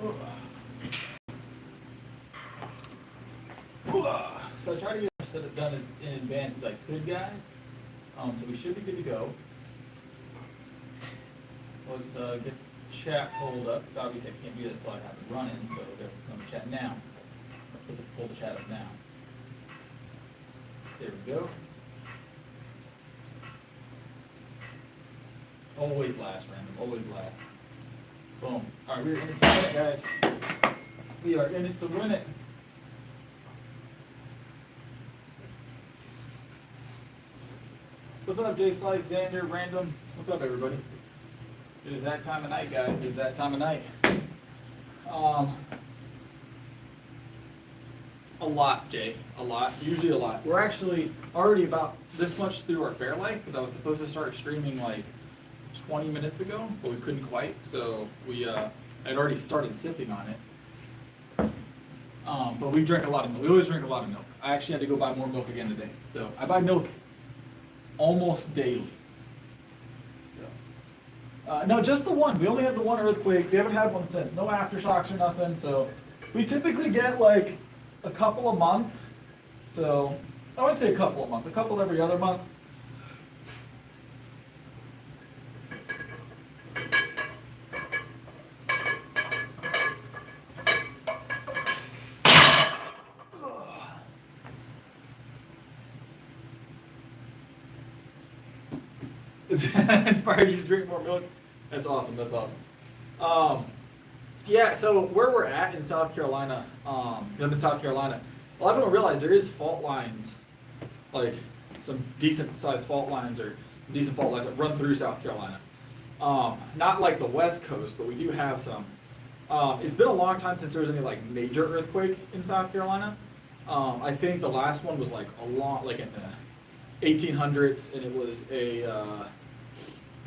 So I try to get this setup done as in advance as I could, guys. So we should be good to go. Let's get chat pulled up, because obviously I can't do that until I have it running, so we're going to chat now. Pull the chat up now. There we go. Always last, random, always last. Boom. All right, we're in it to win it, guys. We are in it to win it. What's up, Jay Slice, Xander, Random? What's up, everybody? It is that time of night, guys. It is that time of night. A lot, Jay. A lot. Usually a lot. We're actually already about this much through our Fairlife, because I was supposed to start streaming like 20 minutes ago, but we couldn't quite. So we I'd already started sipping on it. But we drank a lot of milk. We always drink a lot of milk. I actually had to go buy more milk again today. So I buy milk almost daily. No, just the one. We only had the one earthquake. We haven't had one since. No aftershocks or nothing. So we typically get like a couple a month. So I would say a couple a month. A couple every other month. Inspired you to drink more milk. That's awesome. That's awesome. Yeah. So where we're at in South Carolina, I'm in South Carolina. A lot of people don't realize there is fault lines, like some decent sized fault lines or decent fault lines that run through South Carolina. Not like the West Coast, but we do have some. It's been a long time since there was any like major earthquake in South Carolina. I think the last one was like like in the 1800s, and it was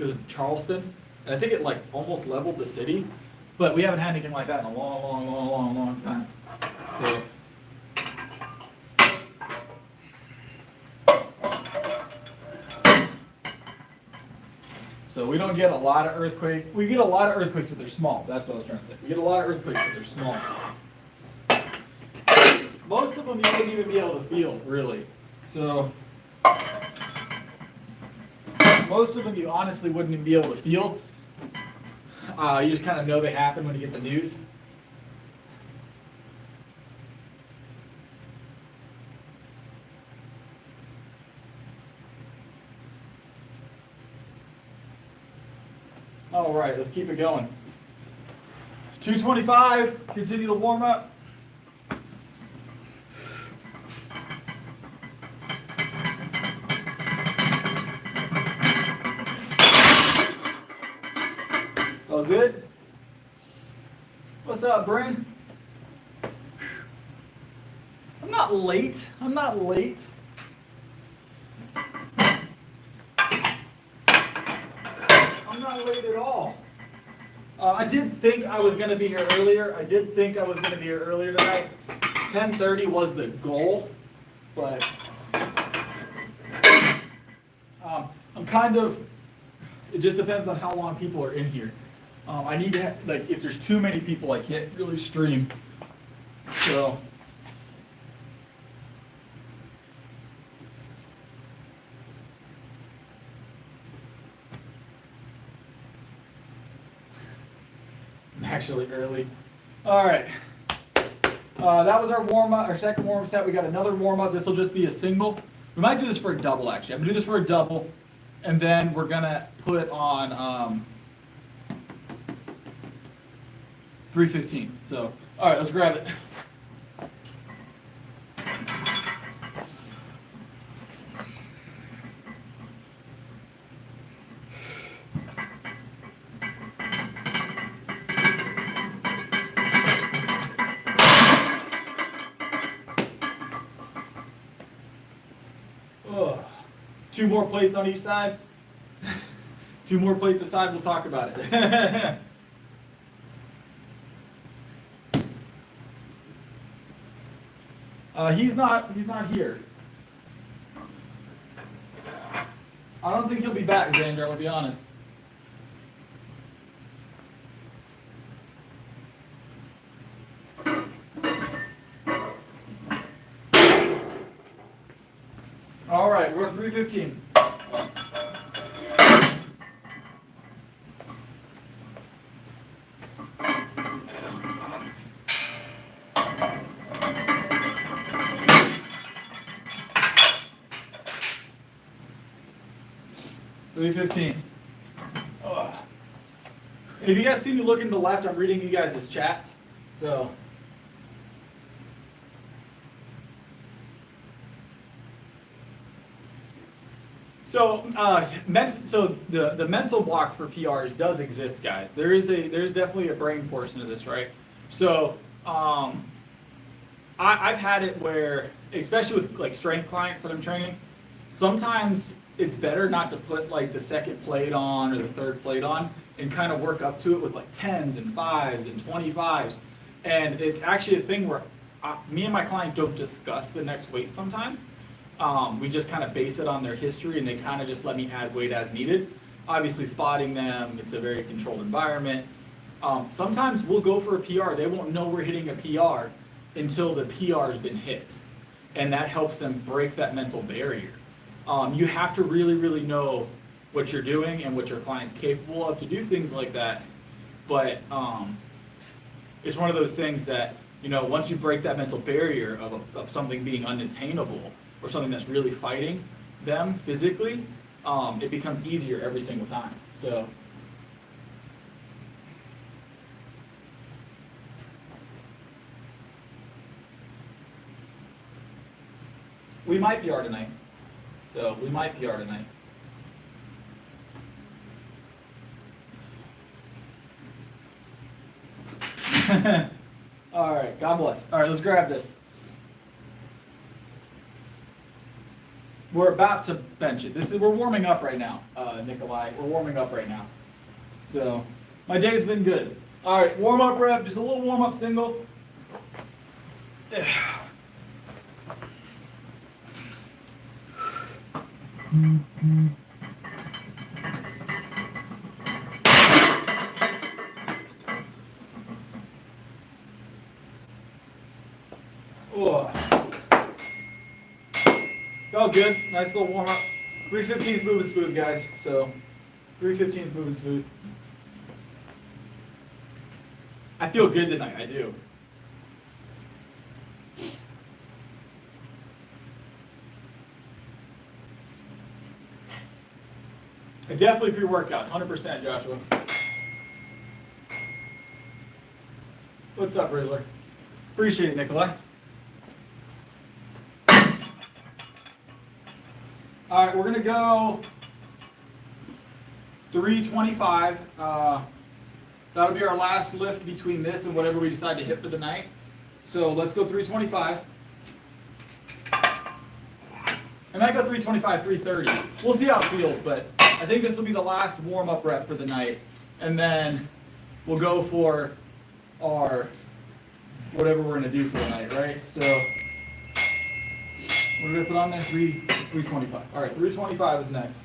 in Charleston, and I think it like almost leveled the city, but we haven't had anything like that in a long time. So we don't get a lot of earthquakes. We get a lot of earthquakes, but they're small. That's what I was trying to say. We get a lot of earthquakes, but they're small. Most of them you wouldn't even be able to feel, really. So most of them you honestly wouldn't even be able to feel. You just kind of know they happen when you get the news. All right, let's keep it going. 225, continue the warm up. All good? What's up, Bryn? I'm not late. I'm not late. I'm not late at all. I did think I was going to be here earlier. I did think I was going to be here earlier tonight. 10:30 was the goal, but I'm kind of, it just depends on how long people are in here. I need to have, like, if there's too many people, I can't really stream. So I'm actually early. All right. That was our warm up, our second warm up set. We got another warm up. This will just be a single. We might do this for a double, actually. I'm gonna do this for a double, and then we're gonna put on 315. So, all right, let's grab it. Oh, 2 more plates on each side. 2 more plates aside, we'll talk about it. He's not here. I don't think he'll be back, Xander, I'm gonna be honest. All right, we're at 315. If you guys see me looking to the left, I'm reading you guys' chats. So the mental block for PRs does exist, guys. There's definitely a brain portion of this, right? So I've had it where, especially with like strength clients that I'm training, sometimes it's better not to put like the second plate on or the third plate on and kind of work up to it with like 10s and 5s and 25s. And it's actually a thing where me and my client don't discuss the next weight sometimes. We just kind of base it on their history, and they kind of just let me add weight as needed. Obviously spotting them, it's a very controlled environment. Sometimes we'll go for a PR. They won't know we're hitting a PR until the PR's been hit. And that helps them break that mental barrier. You have to really, really know what you're doing and what your client's capable of to do things like that. But it's one of those things that, you know, once you break that mental barrier of something being unattainable or something that's really fighting them physically, it becomes easier every single time. So we might PR tonight. All right, God bless. All right, let's grab this. We're about to bench it. We're warming up right now, Nikolai. We're warming up right now. So my day's been good. All right, warm up rep, just a little warm up single. Oh. Felt good. Nice little warm up. 315's moving smooth, guys. So 315's moving smooth. I feel good tonight. I do. I definitely pre-workout, 100%, Joshua. What's up, Rizzler? Appreciate it, Nikolai. All right, we're gonna go 325. That'll be our last lift between this and whatever we decide to hit for the night. So let's go 325. I might go 325, 330. We'll see how it feels, but I think this will be the last warm-up rep for the night. And then we'll go for our whatever we're gonna do for the night, right? So we're gonna put on there 325. All right, 325 is next.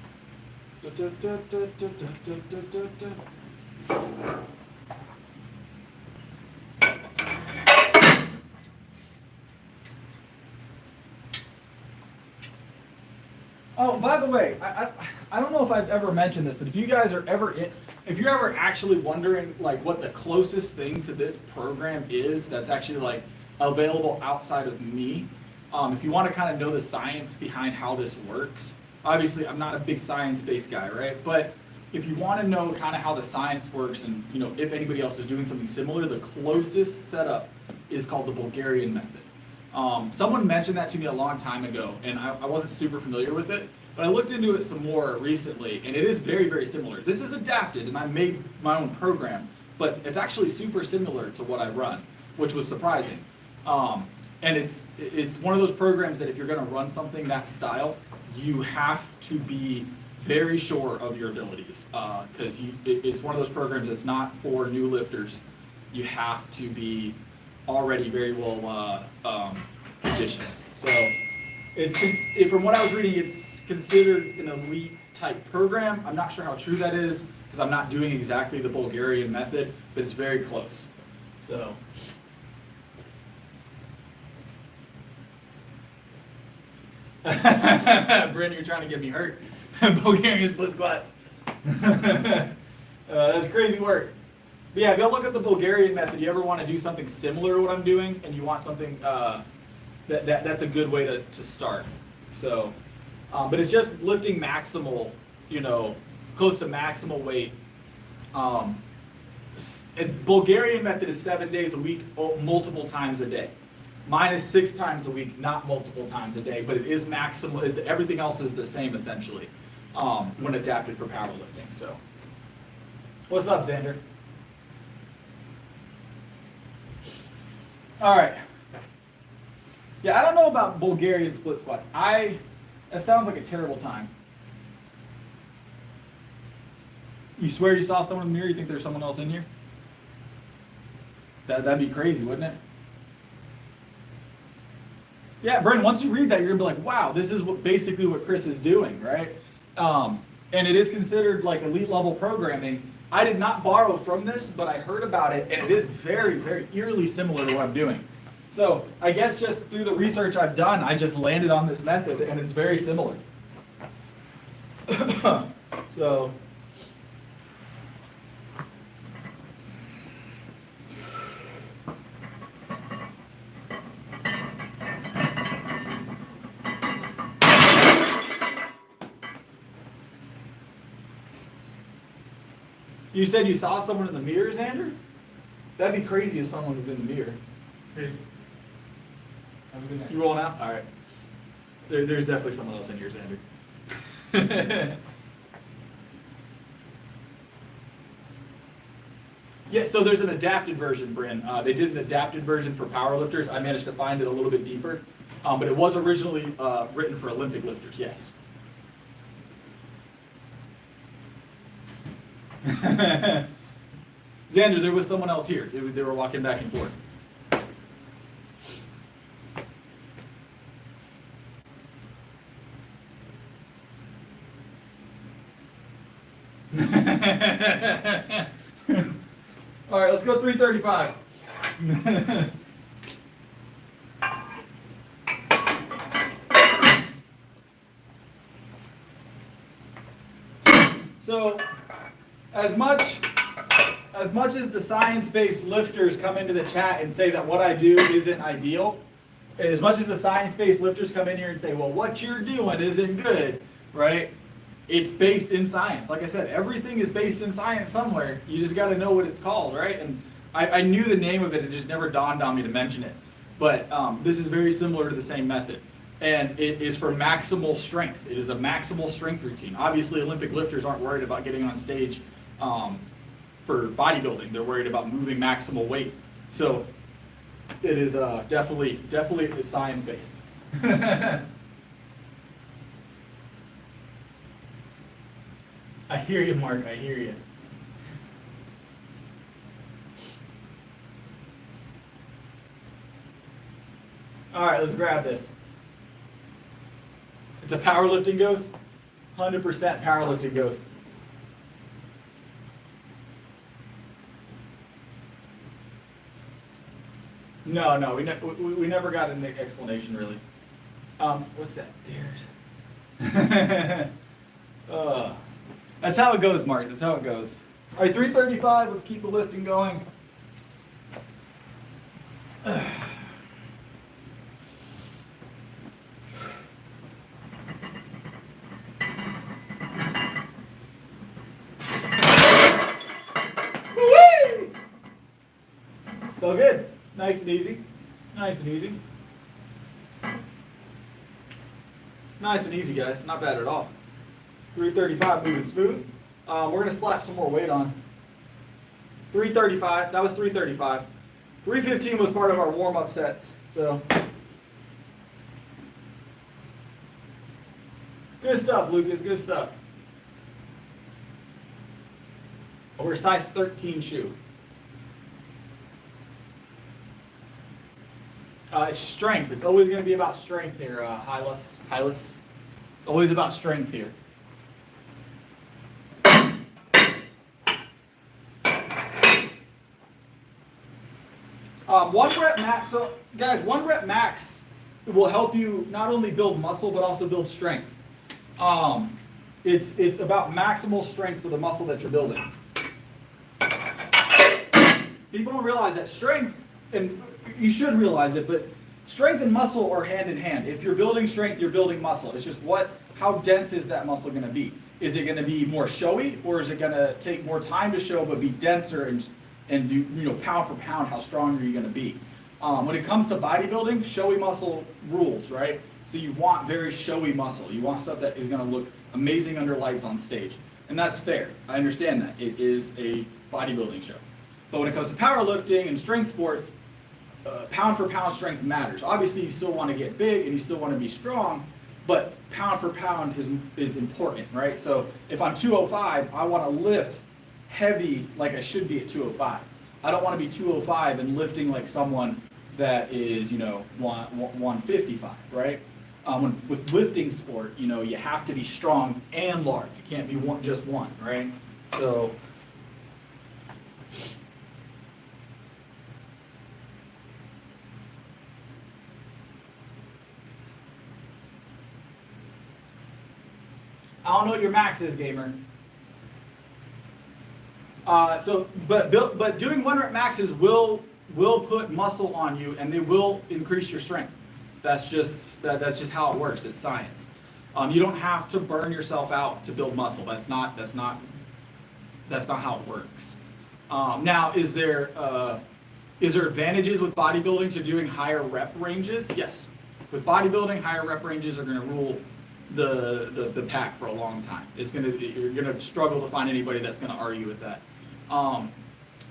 Oh, by the way, I don't know if I've ever mentioned this, but if you guys are if you're ever actually wondering like what the closest thing to this program is that's actually like available outside of me, if you want to kind of know the science behind how this works, obviously I'm not a big science-based guy, right? But if you want to know kind of how the science works and, you know, if anybody else is doing something similar, the closest setup is called the Bulgarian method. Someone mentioned that to me a long time ago, and I wasn't super familiar with it, but I looked into it some more recently, and it is very, very similar. This is adapted, and I made my own program, but it's actually super similar to what I run, which was surprising. And it's one of those programs that if you're going to run something that style, you have to be very sure of your abilities, because it's one of those programs that's not for new lifters. You have to be already very well conditioned. So from what I was reading, it's considered an elite type program. I'm not sure how true that is because I'm not doing exactly the Bulgarian method, but it's very close. So Brent, you're trying to get me hurt. Bulgarian split squats. That's crazy work. But yeah, if y'all look at the Bulgarian method, you ever want to do something similar to what I'm doing, and you want something that's a good way to start. So, but it's just lifting maximal, close to maximal weight. Bulgarian method is 7 days a week, multiple times a day. Mine is 6 times a week, not multiple times a day, but it is maximal. Everything else is the same essentially when adapted for powerlifting. So, what's up, Xander? All right. Yeah, I don't know about Bulgarian split squats. That sounds like a terrible time. You swear you saw someone in the mirror? You think there's someone else in here? That'd be crazy, wouldn't it? Yeah, Brendan, once you read that, you're gonna be like, wow, this is basically what Chris is doing, right? And it is considered like elite level programming. I did not borrow from this, but I heard about it, and it is very, very eerily similar to what I'm doing. So I guess just through the research I've done, I just landed on this method, and it's very similar. So. You said you saw someone in the mirror, Xander? That'd be crazy if someone was in the mirror. Crazy. Have a good night. You rolling out? All right. There's definitely someone else in here, Xander. Yeah, so there's an adapted version, Bryn. They did an adapted version for powerlifters. I managed to find it a little bit deeper. But it was originally written for Olympic lifters, yes. Xander, there was someone else here. They were walking back and forth. All right, let's go 335. So, as much as the science-based lifters come into the chat and say that what I do isn't ideal, as much as the science-based lifters come in here and say, well, what you're doing isn't good, right? It's based in science. Like I said, everything is based in science somewhere. You just got to know what it's called, right? And I knew the name of it. It just never dawned on me to mention it. But this is very similar to the same method. And it is for maximal strength. It is a maximal strength routine. Obviously, Olympic lifters aren't worried about getting on stage for bodybuilding. They're worried about moving maximal weight. So it is definitely it's science-based. I hear you, Mark. I hear you. All right, let's grab this. It's a powerlifting ghost. 100% powerlifting ghost. No, we never got an explanation really. What's that? Dares. That's how it goes, Mark. That's how it goes. All right, 335. Let's keep the lifting going. So good. Nice and easy. Nice and easy. Nice and easy, guys. Not bad at all. 335, moving smooth. We're going to slap some more weight on. 335. That was 335. 315 was part of our warm-up sets. So, good stuff, Lucas. Good stuff. We're a size 13 shoe. It's strength. It's always going to be about strength here, Hylas. It's always about strength here. One rep max. So, guys, 1 rep max will help you not only build muscle, but also build strength. It's about maximal strength for the muscle that you're building. People don't realize that strength, and you should realize it, but strength and muscle are hand in hand. If you're building strength, you're building muscle. It's just how dense is that muscle going to be? Is it going to be more showy, or is it going to take more time to show but be denser and do, pound for pound, how strong are you going to be? When it comes to bodybuilding, showy muscle rules, right? So you want very showy muscle. You want stuff that is going to look amazing under lights on stage. And that's fair. I understand that. It is a bodybuilding show. But when it comes to powerlifting and strength sports, pound for pound strength matters. Obviously, you still want to get big and you still want to be strong, but pound for pound is important, right? So if I'm 205, I want to lift heavy like I should be at 205. I don't want to be 205 and lifting like someone that is, 155, right? With lifting sport, you have to be strong and large. You can't be just one, right? So I don't know what your max is, gamer. But doing 1 rep maxes will put muscle on you, and they will increase your strength. That's just how it works. It's science. You don't have to burn yourself out to build muscle. That's not how it works. Now, is there advantages with bodybuilding to doing higher rep ranges? Yes. With bodybuilding, higher rep ranges are going to rule the pack for a long time. You're gonna struggle to find anybody that's gonna argue with that.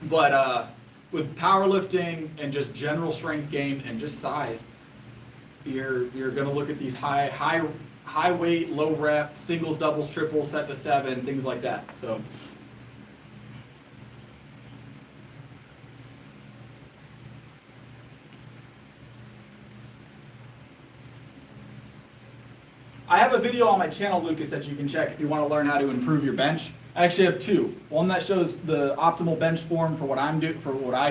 But with powerlifting and just general strength gain and just size, you're gonna look at these high weight, low rep, singles, doubles, triples, sets of 7, things like that. So. I have a video on my channel, Lucas, that you can check if you want to learn how to improve your bench. I actually have 2. One that shows the optimal bench form for what I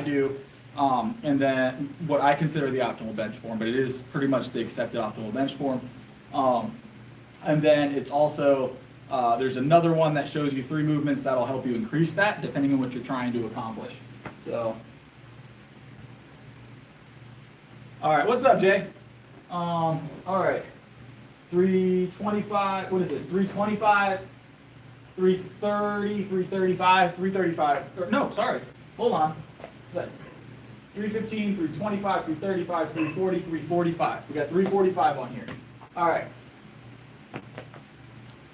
do, and then what I consider the optimal bench form, but it is pretty much the accepted optimal bench form. And then it's also, there's another one that shows you 3 movements that'll help you increase that, depending on what you're trying to accomplish. So, all right, what's up, Jay? All right. 325, what is this? 325, 330, 335, 335. No, sorry. Hold on. What's that? 315, 325, 335, 340, 345. We got 345 on here. All right.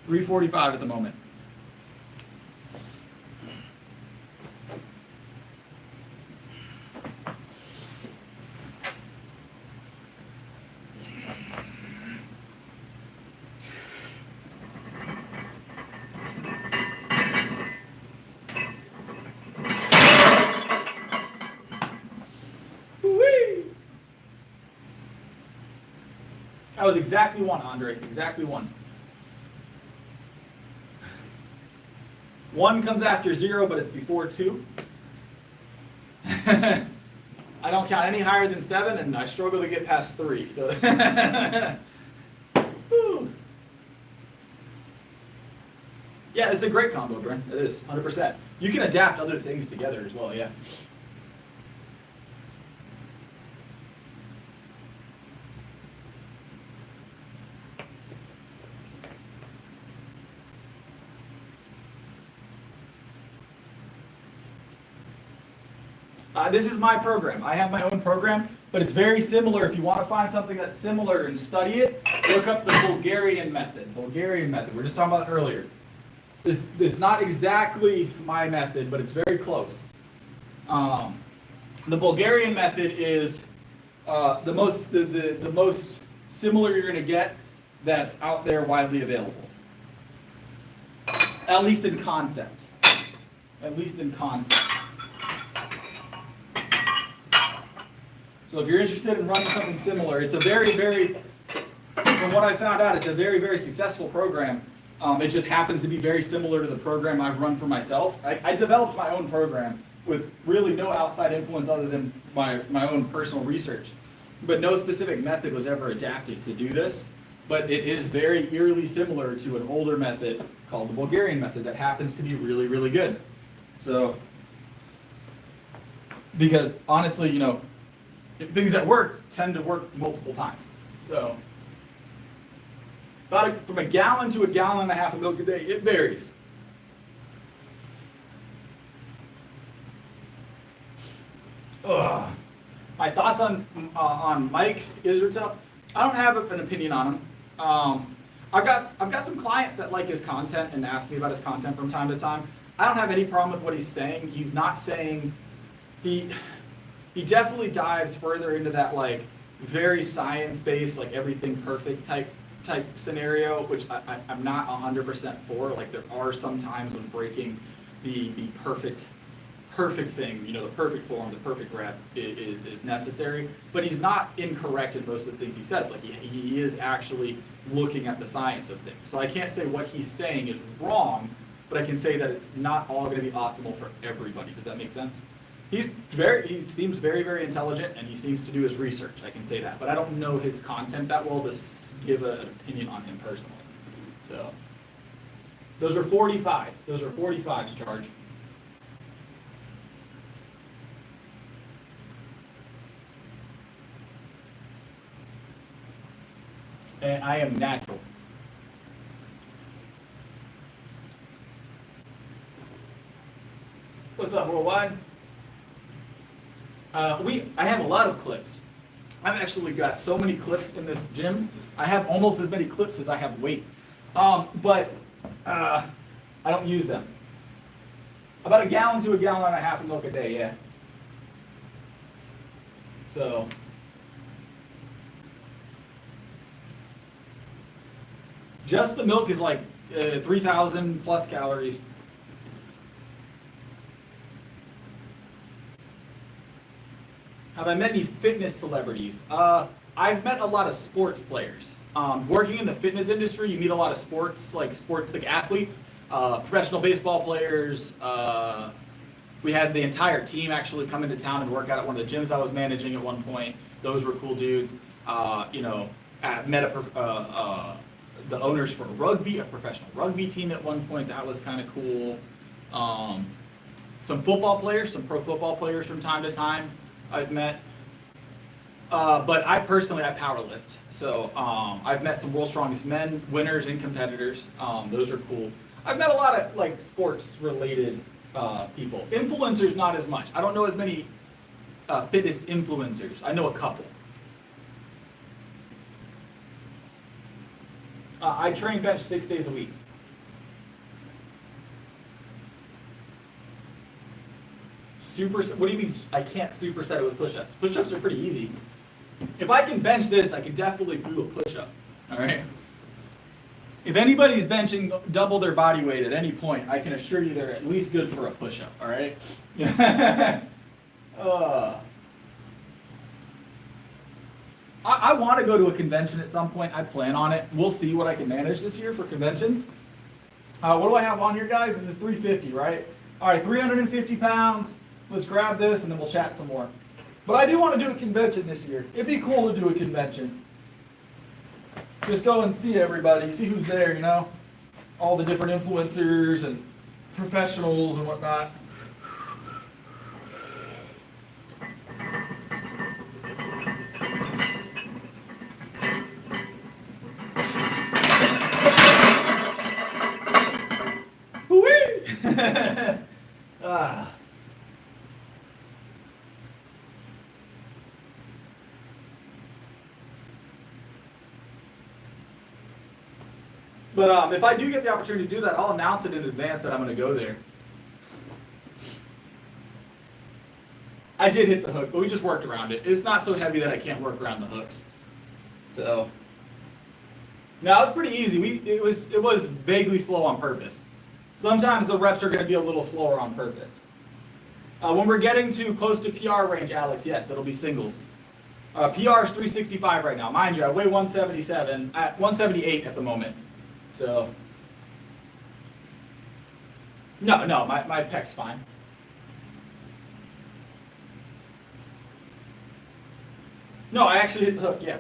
345 at the moment. That was exactly 1, Andre. Exactly 1. 1 comes after 0, but it's before 2. I don't count any higher than 7, and I struggle to get past 3. So, yeah, it's a great combo, Brent. It is 100%. You can adapt other things together as well. Yeah. This is my program. I have my own program, but it's very similar. If you want to find something that's similar and study it, look up the Bulgarian method. Bulgarian method. We were just talking about it earlier. It's not exactly my method, but it's very close. The Bulgarian method is the most similar you're going to get that's out there widely available. At least in concept. At least in concept. So if you're interested in running something similar, it's a very, from what I found out, it's a very, very successful program. It just happens to be very similar to the program I've run for myself. I developed my own program with really no outside influence other than my own personal research. but no specific method was ever adapted to do this. But it is very eerily similar to an older method called the Bulgarian method that happens to be really, really good. So, because honestly, you know, things that work tend to work multiple times. So, from a gallon to a gallon and a half of milk a day, it varies. Ugh. My thoughts on Mike Israel. I don't have an opinion on him. I've got some clients that like his content and ask me about his content from time to time. I don't have any problem with what he's saying. He's not saying he definitely dives further into that like very science-based, like everything perfect type scenario, which I'm not 100% for. Like there are some times when breaking the perfect thing, you know, the perfect form, the perfect rep is necessary, but he's not incorrect in most of the things he says. Like he is actually looking at the science of things. So I can't say what he's saying is wrong, but I can say that it's not all going to be optimal for everybody. Does that make sense? He seems very, very intelligent, and he seems to do his research. I can say that, but I don't know his content that well to give an opinion on him personally. So those are 45s. Those are 45s, Charge. And I am natural. What's up, worldwide? I have a lot of clips. I've actually got so many clips in this gym. I have almost as many clips as I have weight. But I don't use them. About a gallon to a gallon and a half of milk a day, yeah. So. Just the milk is like 3,000 plus calories. Have I met any fitness celebrities? I've met a lot of sports players. Working in the fitness industry, you meet a lot of sports athletes, professional baseball players. We had the entire team actually come into town and work out at one of the gyms I was managing at one point. Those were cool dudes. You know, met the owners for a professional rugby team at one point. That was kind of cool. Some football players, some pro football players from time to time I've met. But I power lift. So I've met some World's Strongest Men winners and competitors. Those are cool. I've met a lot of like sports related people. Influencers, not as much. I don't know as many fitness influencers. I know a couple. I train bench 6 days a week. What do you mean I can't superset it with push-ups? Push-ups are pretty easy. If I can bench this, I can definitely do a push-up, all right? If anybody's benching double their body weight at any point, I can assure you they're at least good for a push-up, all right? I want to go to a convention at some point. I plan on it. We'll see what I can manage this year for conventions. What do I have on here, guys? This is 350, right? All right, 350 pounds. Let's grab this, and then we'll chat some more. But I do want to do a convention this year. It'd be cool to do a convention. Just go and see everybody, see who's there, you know? All the different influencers and professionals and whatnot. But if I do get the opportunity to do that, I'll announce it in advance that I'm going to go there. I did hit the hook, but we just worked around it. It's not so heavy that I can't work around the hooks. So, no, it was pretty easy. It was vaguely slow on purpose. Sometimes the reps are going to be a little slower on purpose. When we're getting to close to PR range, Alex, yes, it'll be singles. PR is 365 right now. Mind you, I weigh 178 at the moment. So, no, my pec's fine. No, I actually hit the hook, yeah.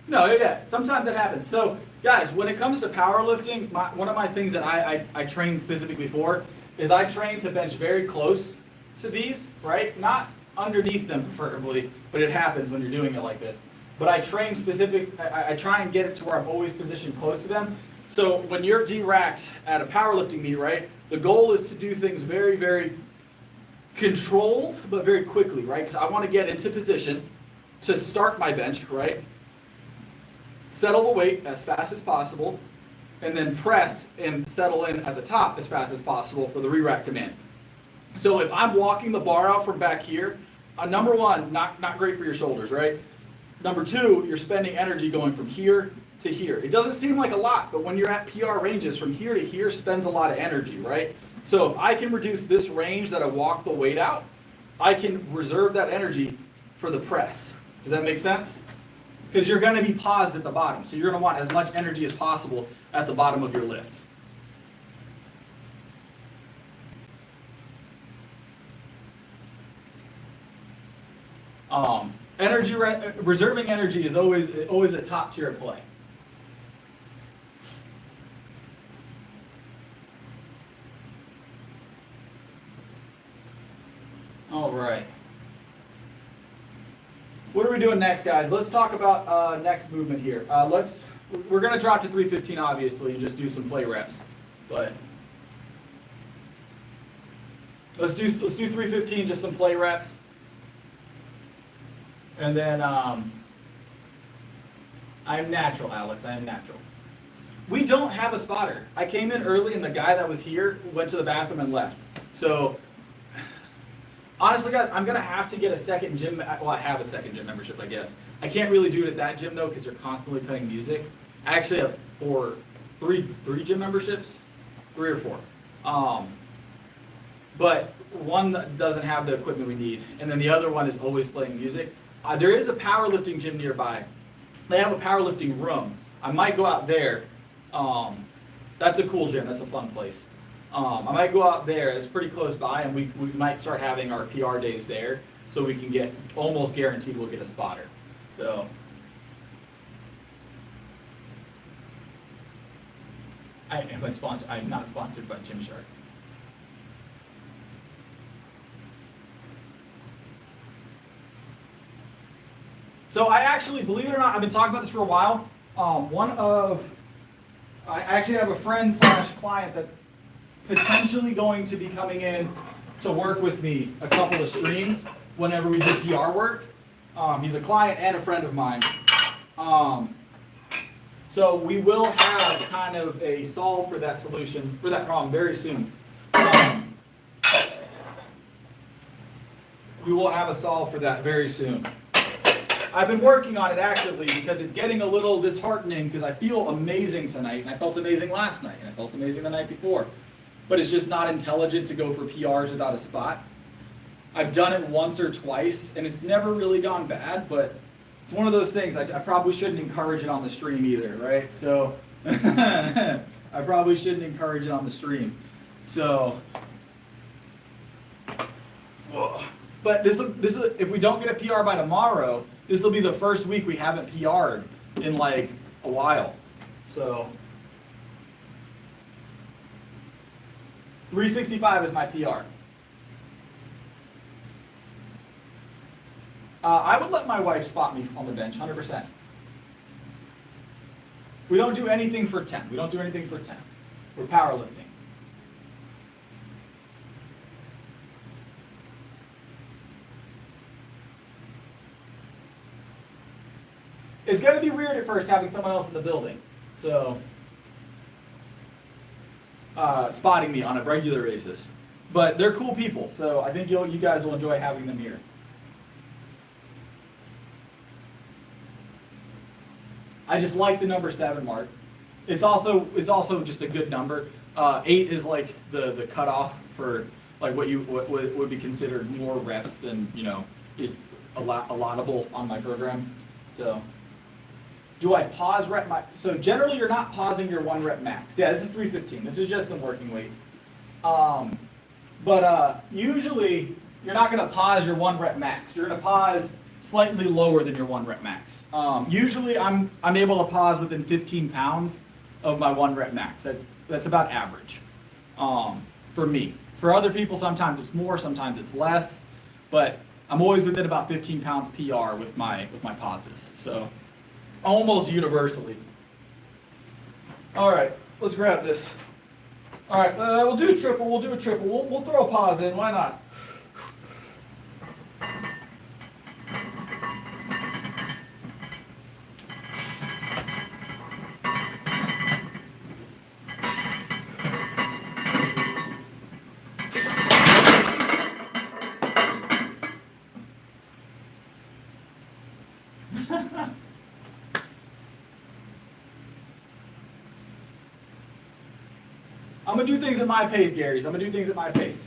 No, yeah, sometimes that happens. So, guys, when it comes to powerlifting, one of my things that I train specifically for is I train to bench very close to these, right? Not underneath them preferably, but it happens when you're doing it like this. But I train I try and get it to where I'm always positioned close to them. So when you're de-racked at a powerlifting meet, right, the goal is to do things very, very controlled, but very quickly, right? Because I want to get into position to start my bench, right? Settle the weight as fast as possible, and then press and settle in at the top as fast as possible for the re-rack command. So if I'm walking the bar out from back here, number one, not great for your shoulders, right? Number two, you're spending energy going from here to here. It doesn't seem like a lot, but when you're at PR ranges, from here to here spends a lot of energy, right? So if I can reduce this range that I walk the weight out, I can reserve that energy for the press. Does that make sense? Because you're going to be paused at the bottom, so you're going to want as much energy as possible at the bottom of your lift. Reserving energy is always a top tier play. All right. What are we doing next, guys? Let's talk about next movement here. We're going to drop to 315, obviously, and just do some play reps. But let's do 315, just some play reps. And then I'm natural, Alex. I am natural. We don't have a spotter. I came in early, and the guy that was here went to the bathroom and left. So honestly, guys, I'm going to have to get a second gym. Well, I have a second gym membership, I guess. I can't really do it at that gym, though, because you're constantly playing music. I actually have three gym memberships, 3 or 4. But one doesn't have the equipment we need, and then the other one is always playing music. There is a powerlifting gym nearby. They have a powerlifting room. I might go out there. That's a cool gym. That's a fun place. I might go out there. It's pretty close by, and we might start having our PR days there, so we can get almost guaranteed we'll get a spotter. So I'm not sponsored by Gymshark. So I actually, believe it or not, I've been talking about this for a while. I actually have a friend / client that's potentially going to be coming in to work with me a couple of streams whenever we do PR work. He's a client and a friend of mine. So we will have kind of a solve for that solution, for that problem very soon. We will have a solve for that very soon. I've been working on it actively because it's getting a little disheartening because I feel amazing tonight, and I felt amazing last night, and I felt amazing the night before. But it's just not intelligent to go for PRs without a spot. I've done it once or twice, and it's never really gone bad, but it's one of those things. I probably shouldn't encourage it on the stream either, right? So I probably shouldn't encourage it on the stream. So, but this if we don't get a PR by tomorrow, this will be the first week we haven't PR'd in like a while. So 365 is my PR. I would let my wife spot me on the bench, 100%. We don't do anything for 10. We don't do anything for 10. We're powerlifting. It's going to be weird at first having someone else in the building. So, spotting me on a regular basis. But they're cool people, so I think you guys will enjoy having them here. I just like the number 7 mark. It's also just a good number. 8 is like the cutoff for like what would be considered more reps than is allotable on my program. So, do I pause rep so generally you're not pausing your 1 rep max. Yeah, this is 315. This is just some working weight. But usually you're not going to pause your 1 rep max. You're going to pause slightly lower than your 1 rep max. Usually I'm able to pause within 15 pounds of my 1 rep max. That's about average for me. For other people, sometimes it's more, sometimes it's less, but I'm always within about 15 pounds PR with my pauses. So almost universally. All right, let's grab this. All right, we'll do a triple. We'll throw a pause in. Why not? I'm gonna do things at my pace, Gary's. I'm gonna do things at my pace.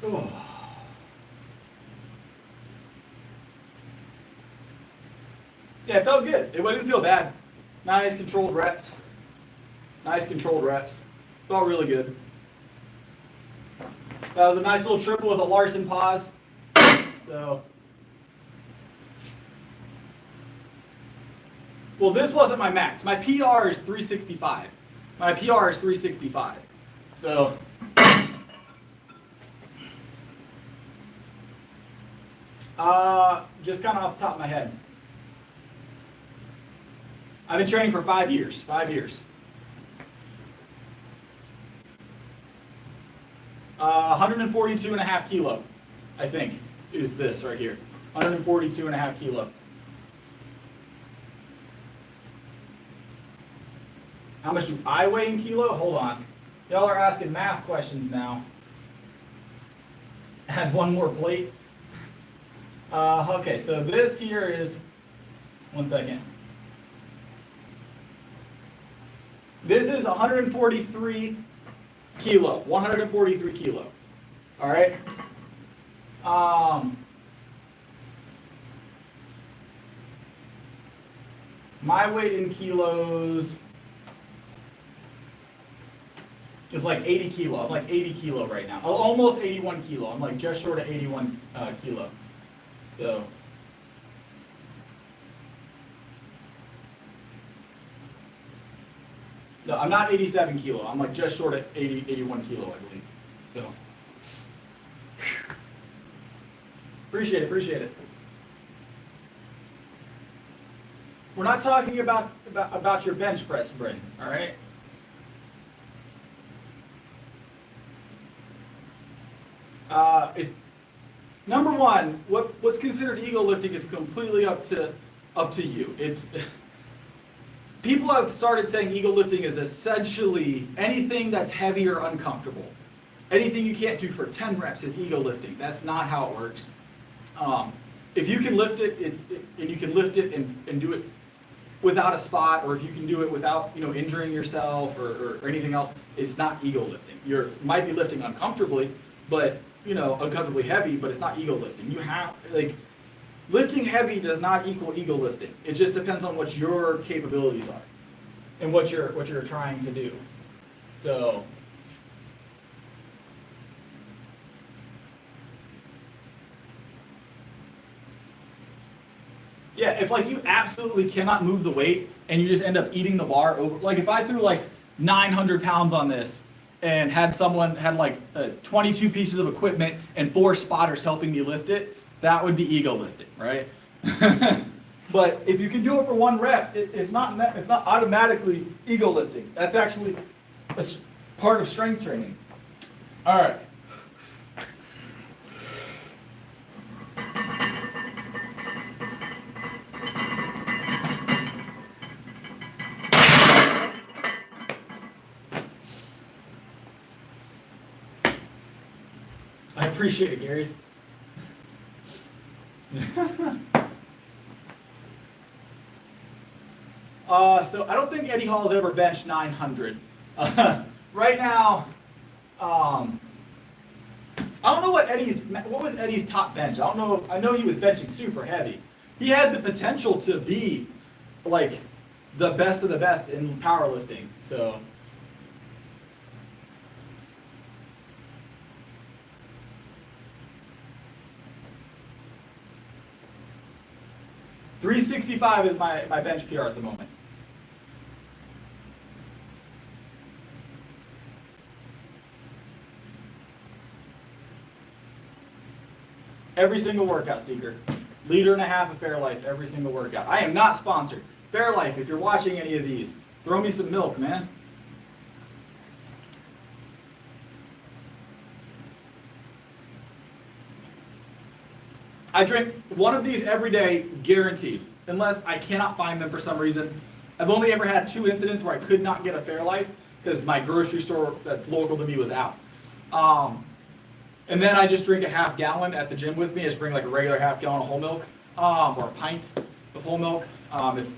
Oh. Yeah, it felt good. It didn't feel bad. Nice controlled reps. Felt really good. That was a nice little triple with a Larson pause. So. Well, this wasn't my max. My PR is 365. So, just kind of off the top of my head. I've been training for 5 years. 142.5 kilo, I think, is this right here. 142.5 kilo. How much do I weigh in kilo? Hold on. Y'all are asking math questions now. Add one more plate. Okay, so this here is, 1 second. This is 143 kilo. 143 kilo. All right. My weight in kilos is like 80 kilo. I'm like 80 kilo right now. Almost 81 kilo. I'm like just short of 81 kilo. So. No, I'm not 87 kilo. I'm like just short of 81 kilo, I believe. So. Appreciate it. We're not talking about your bench press, Bryn, all right? Number one, what's considered ego lifting is completely up to you. People have started saying ego lifting is essentially anything that's heavy or uncomfortable. Anything you can't do for 10 reps is ego lifting. That's not how it works. If you can lift it, and you can lift it and do it without a spot, or if you can do it without injuring yourself or anything else, it's not ego lifting. You might be lifting uncomfortably, but uncomfortably heavy, but it's not ego lifting. You have lifting heavy does not equal ego lifting. It just depends on what your capabilities are and what you're trying to do. So. Yeah, if you absolutely cannot move the weight and you just end up eating the bar over, like if I threw 900 pounds on this and had 22 pieces of equipment and 4 spotters helping me lift it, that would be ego lifting, right? But if you can do it for 1 rep, it's not automatically ego lifting. That's actually a part of strength training. All right. I appreciate it, Gary's. So I don't think Eddie Hall's ever benched 900. Right now, I don't know what was Eddie's top bench. I don't know. I know he was benching super heavy. He had the potential to be the best of the best in powerlifting. So. 365 is my bench PR at the moment. Every single workout, Seeker. 1.5 liters of Fairlife every single workout. I am not sponsored. Fairlife, if you're watching any of these, throw me some milk, man. I drink one of these every day, guaranteed, unless I cannot find them for some reason. I've only ever had 2 incidents where I could not get a Fairlife because my grocery store that's local to me was out. And then I just drink a half gallon at the gym with me. I just bring like a regular half gallon of whole milk, or a pint of whole milk,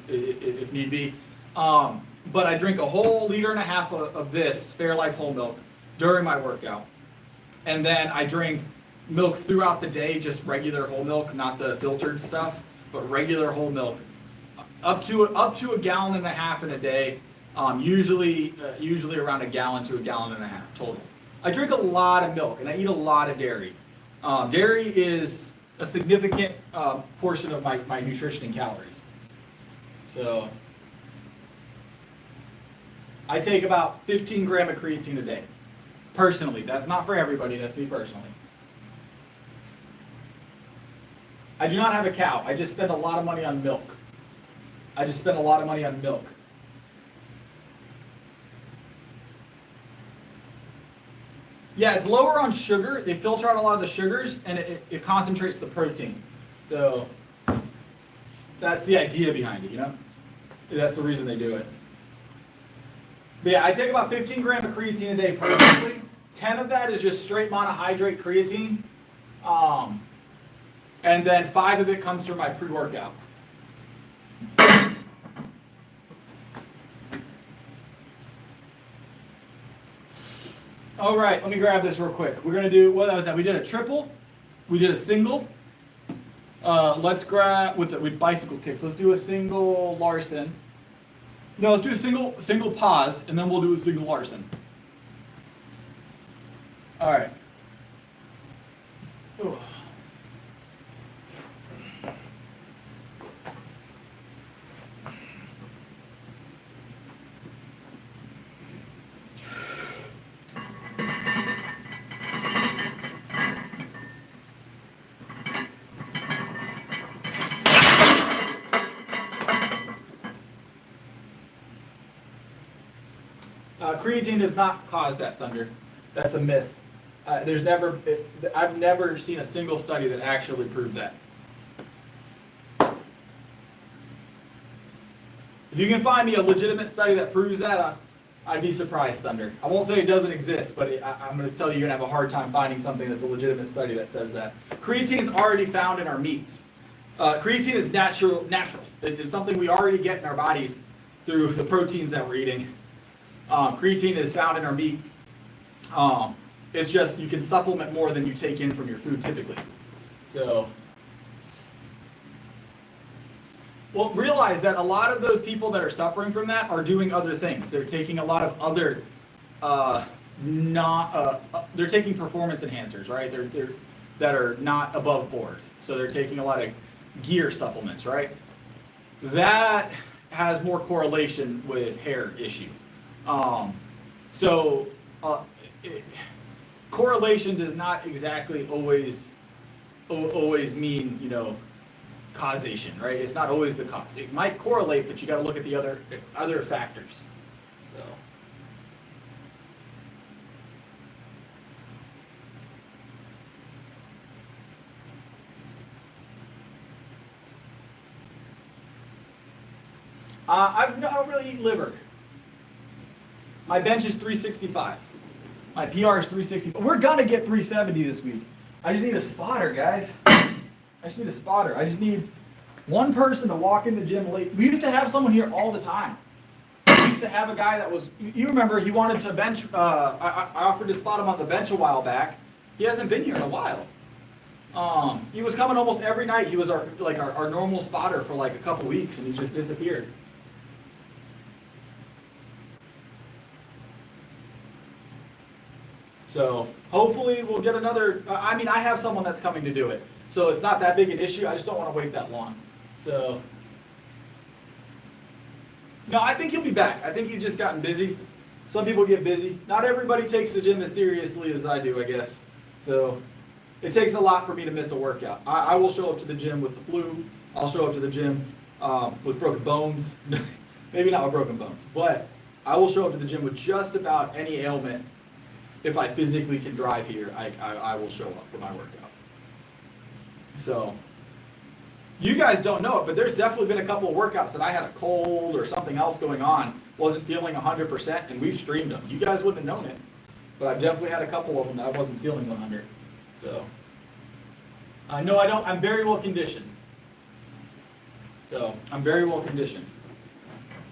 if need be. But I drink a whole 1.5 liters of this Fairlife whole milk during my workout. And then I drink milk throughout the day, just regular whole milk, not the filtered stuff, but regular whole milk. Up to 1.5 gallons in a day, usually around 1 gallon to 1.5 gallons total. I drink a lot of milk and I eat a lot of dairy. Dairy is a significant portion of my nutrition and calories. So I take about 15 grams of creatine a day. Personally, that's not for everybody, that's me personally. I do not have a cow. I just spend a lot of money on milk. Yeah, it's lower on sugar. They filter out a lot of the sugars, and it concentrates the protein. So that's the idea behind it, you know? That's the reason they do it. But yeah, I take about 15 grams of creatine a day personally. 10 of that is just straight monohydrate creatine. And then 5 of it comes from my pre-workout. All right, let me grab this real quick. We're gonna do, what was that? We did a triple, we did a single. Let's grab, with bicycle kicks, let's do a single Larson. No, let's do a single pause, and then we'll do a single Larson. All right. Ooh. Creatine does not cause that, Thunder. That's a myth. I've never seen a single study that actually proved that. If you can find me a legitimate study that proves that, I'd be surprised, Thunder. I won't say it doesn't exist, but I'm going to tell you you're going to have a hard time finding something that's a legitimate study that says that. Creatine's already found in our meats. Creatine is natural. It's something we already get in our bodies through the proteins that we're eating. Creatine is found in our meat. It's just you can supplement more than you take in from your food typically. So, well, realize that a lot of those people that are suffering from that are doing other things. They're taking a lot of other, they're taking performance enhancers, right? That are not above board. So they're taking a lot of gear supplements, right? That has more correlation with hair issue. Correlation does not exactly always mean, you know, causation, right? It's not always the cause. It might correlate, but you got to look at the other factors. So. I don't really eat liver. My bench is 365. My PR is 360. We're gonna get 370 this week. I just need a spotter, guys. I just need one person to walk in the gym late. We used to have someone here all the time. We used to have a guy that was, you remember, he wanted to bench, I offered to spot him on the bench a while back. He hasn't been here in a while. He was coming almost every night. He was our normal spotter for like a couple weeks, and he just disappeared. So hopefully we'll get another, I have someone that's coming to do it. So it's not that big an issue. I just don't want to wait that long. So, no, I think he'll be back. I think he's just gotten busy. Some people get busy. Not everybody takes the gym as seriously as I do, I guess. So, it takes a lot for me to miss a workout. I will show up to the gym with the flu. I'll show up to the gym with broken bones. Maybe not with broken bones, but I will show up to the gym with just about any ailment. If I physically can drive here, I will show up for my workout. So, you guys don't know it, but there's definitely been a couple of workouts that I had a cold or something else going on, wasn't feeling 100%, and we've streamed them. You guys wouldn't have known it, but I've definitely had a couple of them that I wasn't feeling 100. So, no, I don't. I'm very well conditioned. So, I'm very well conditioned.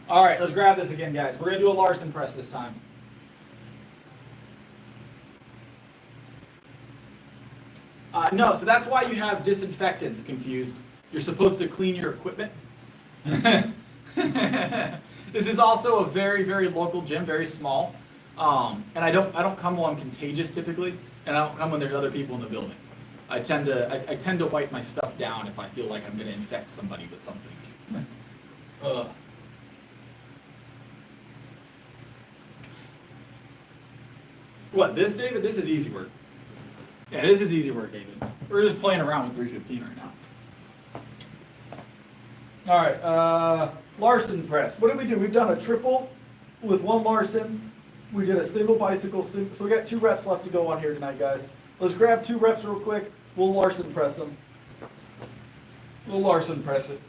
All right, let's grab this again, guys. We're going to do a Larson press this time. No, so that's why you have disinfectants confused. You're supposed to clean your equipment. This is also a very, very local gym, very small. And I don't come while I'm contagious typically, and I don't come when there's other people in the building. I tend to wipe my stuff down if I feel like I'm going to infect somebody with something. What, this, David? This is easy work. Yeah, this is easy work, David. We're just playing around with 315 right now. All right, Larson press. What did we do? We've done a triple with one Larson. We did a single bicycle. So we got 2 reps left to go on here tonight, guys. Let's grab 2 reps real quick. We'll Larson press them. We'll Larson press it.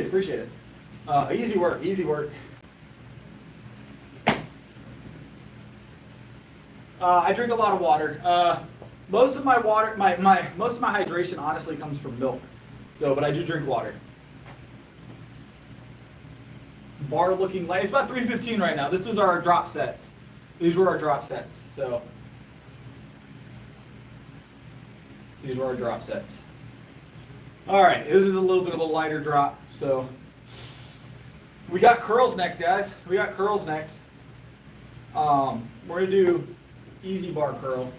Appreciate it. Easy work, easy work. I drink a lot of water. Most of my water, most of my hydration honestly comes from milk. So, but I do drink water. Bar looking light. It's about 315 right now. This is our drop sets. These were our drop sets. So, these were our drop sets. All right, this is a little bit of a lighter drop. So, we got curls next, guys. We got curls next. We're gonna do easy bar curl.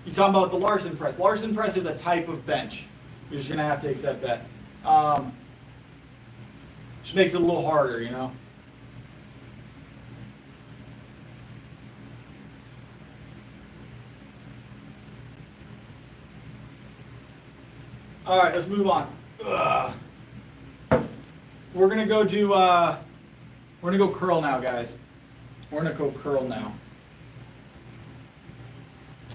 You're talking about the Larson press. Larson press is a type of bench. You're just gonna have to accept that. Just makes it a little harder, you know. All right, let's move on. We're gonna go do. We're gonna go curl now, guys. We're gonna go curl now.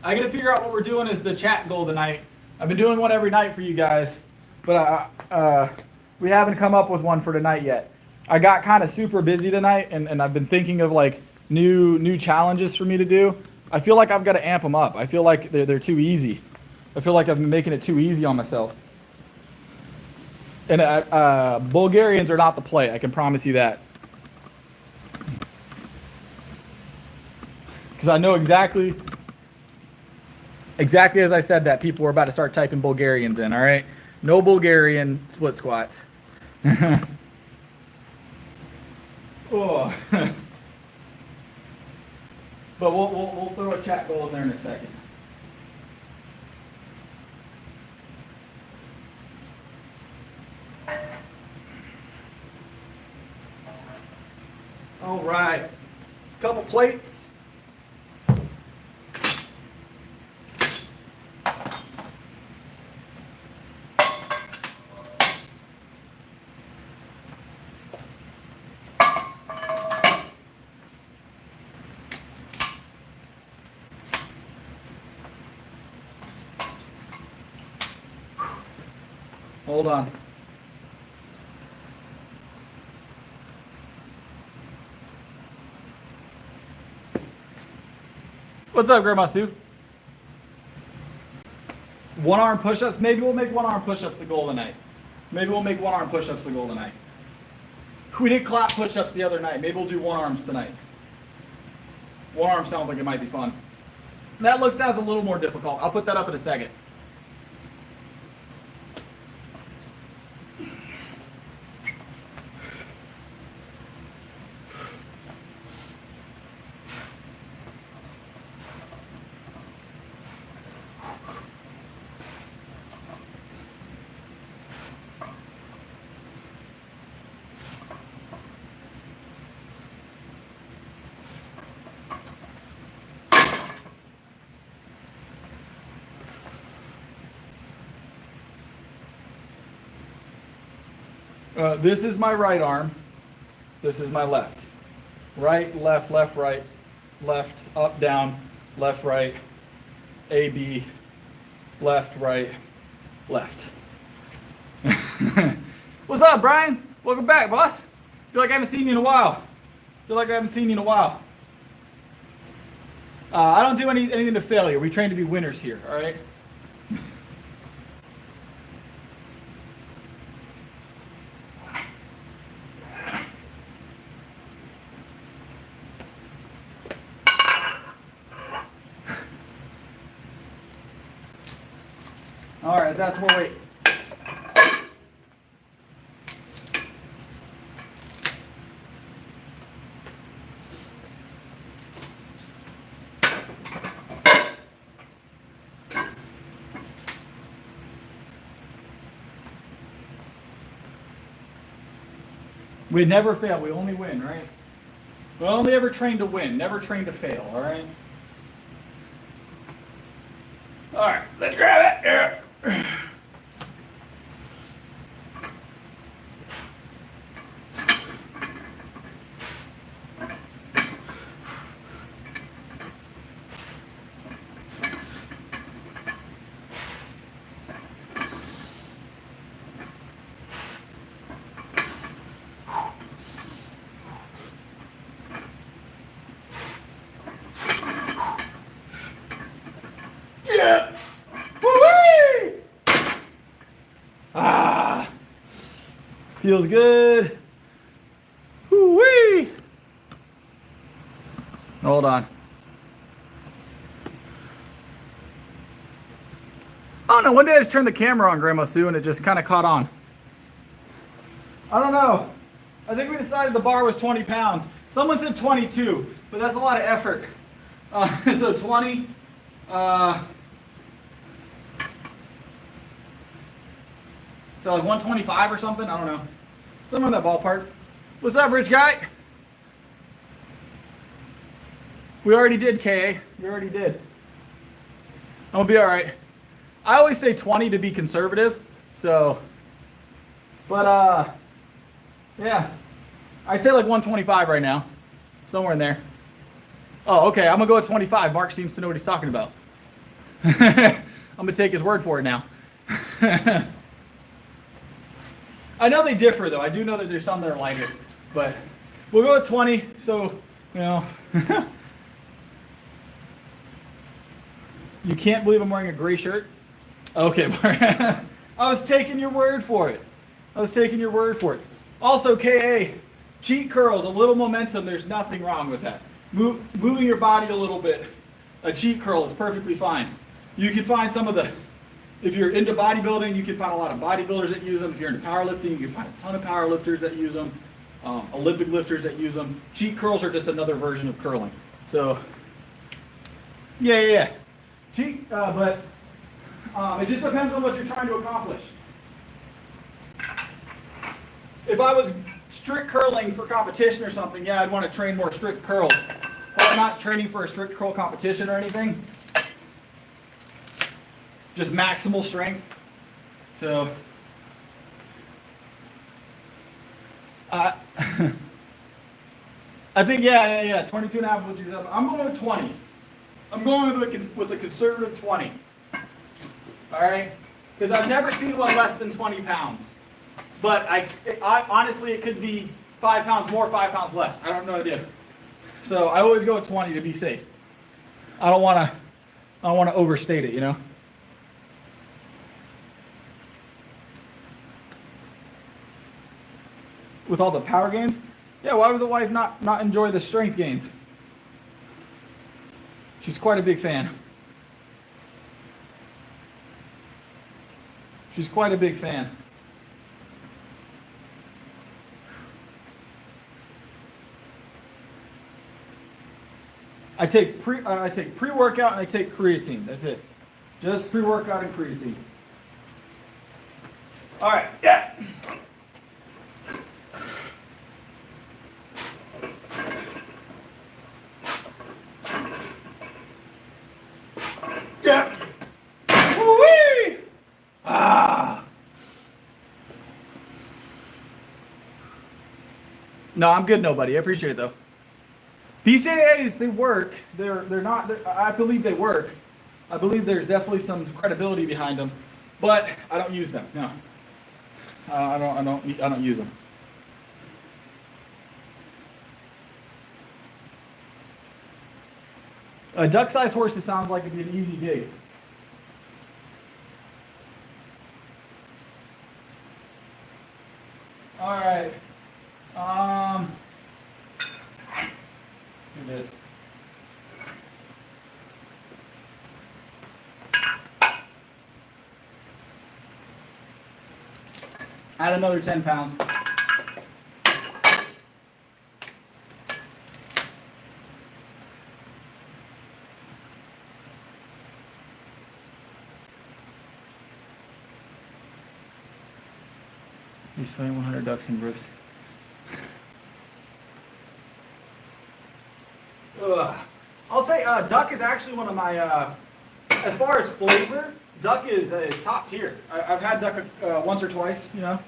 I gotta figure out what we're doing as the chat goal tonight. I've been doing one every night for you guys, but we haven't come up with one for tonight yet. I got kind of super busy tonight, and I've been thinking of like new challenges for me to do. I feel like I've got to amp them up. I feel like they're too easy. I feel like I've been making it too easy on myself. And Bulgarians are not the play. I can promise you that. Because I know exactly as I said that, people were about to start typing Bulgarians in, all right? No Bulgarian split squats. Oh. But we'll throw a chat goal in there in a second. All right, couple plates. Hold on. What's up, Grandma Sue? One arm push-ups. Maybe we'll make one arm push-ups the goal tonight. Maybe we'll make one arm push-ups the goal tonight. We did clap push-ups the other night. Maybe we'll do one arms tonight. One arm sounds like it might be fun. That sounds a little more difficult. I'll put that up in a second. This is my right arm. This is my left. Right, left, left, right, left, up, down, left, right, A, B, left, right, left. What's up, Brian? Welcome back, boss. Feel like I haven't seen you in a while. I don't do anything to failure. We train to be winners here, all right? All right, that's more weight. We never fail, we only win, right? We only ever train to win, never train to fail, all right? All right, let's grab it. Yeah. Yeah. Woo-wee! Ah, feels good. Woo-wee! Hold on. Oh no, one day I just turned the camera on, Grandma Sue, and it just kind of caught on. I don't know. I think we decided the bar was 20 pounds. Someone said 22, but that's a lot of effort. So 20. So like 125 or something? I don't know. Somewhere in that ballpark. What's up, rich guy? We already did, KA. We already did. I'm gonna be all right. I always say 20 to be conservative. So, but yeah. I'd say like 125 right now. Somewhere in there. Oh, okay. I'm gonna go at 25. Mark seems to know what he's talking about. I'm gonna take his word for it now. I know they differ though. I do know that there's some that are lighter, but we'll go with 20. So, you know, you can't believe I'm wearing a gray shirt. Okay, I was taking your word for it. Also, KA, cheat curls, a little momentum. There's nothing wrong with that. Moving your body a little bit. A cheat curl is perfectly fine. You can find some of the. If you're into bodybuilding, you can find a lot of bodybuilders that use them. If you're into powerlifting, you can find a ton of powerlifters that use them. Olympic lifters that use them. Cheat curls are just another version of curling. So, yeah. Cheat, but it just depends on what you're trying to accomplish. If I was strict curling for competition or something, yeah, I'd want to train more strict curls. But I'm not training for a strict curl competition or anything. Just maximal strength. So, I think, yeah, 22 and a half, which is up. I'm going with 20. I'm going with a conservative 20. All right? Because I've never seen one less than 20 pounds. But I honestly, it could be 5 pounds more, 5 pounds less. I don't know idea. So I always go with 20 to be safe. I don't want to overstate it, you know? with all the power gains. Yeah, why would the wife not enjoy the strength gains? She's quite a big fan. She's quite a big fan. I take pre-workout and I take creatine. That's it. Just pre-workout and creatine. All right. Yeah. Yeah. Woo-wee! Ah. No, I'm good, nobody. I appreciate it though. BCAAs, they work. They're not. I believe they work. I believe there's definitely some credibility behind them, but I don't use them. No, I don't use them. Duck-sized horses sounds like it'd be an easy gig. All right. Do this. Add another 10 pounds. He's swinging 100 ducks in Bruce. I'll say duck is actually one of my, as far as flavor, duck is top tier. I've had duck once or twice, you know.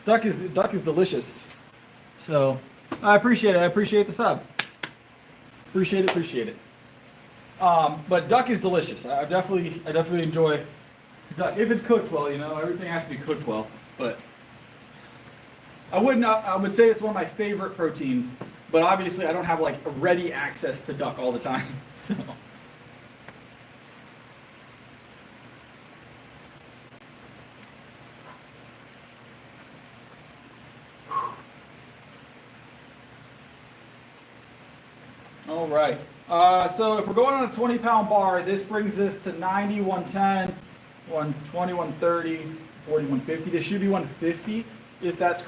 Duck is delicious. So I appreciate it. I appreciate the sub. Appreciate it. But duck is delicious. I definitely enjoy duck if it's cooked well. You know, everything has to be cooked well. But I would say it's one of my favorite proteins. But obviously, I don't have like ready access to duck all the time. So. All right. So if we're going on a 20-pound bar, this brings us to 90, 110, 120, 130, 40, 150. This should be 150 if that's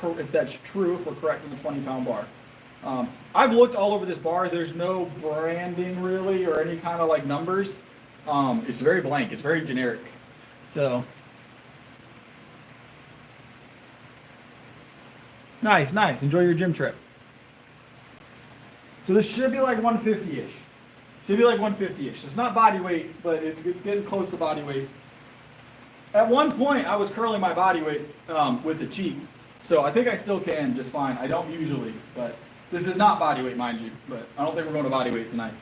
true, if we're correct in the 20-pound bar. I've looked all over this bar. There's no branding really or any kind of like numbers. It's very blank. It's very generic. So nice. Enjoy your gym trip. So this should be like 150-ish. It's not body weight, but it's getting close to body weight. At one point, I was curling my body weight with a cheat. So I think I still can just fine. I don't usually, but this is not body weight, mind you. But I don't think we're going to body weight tonight.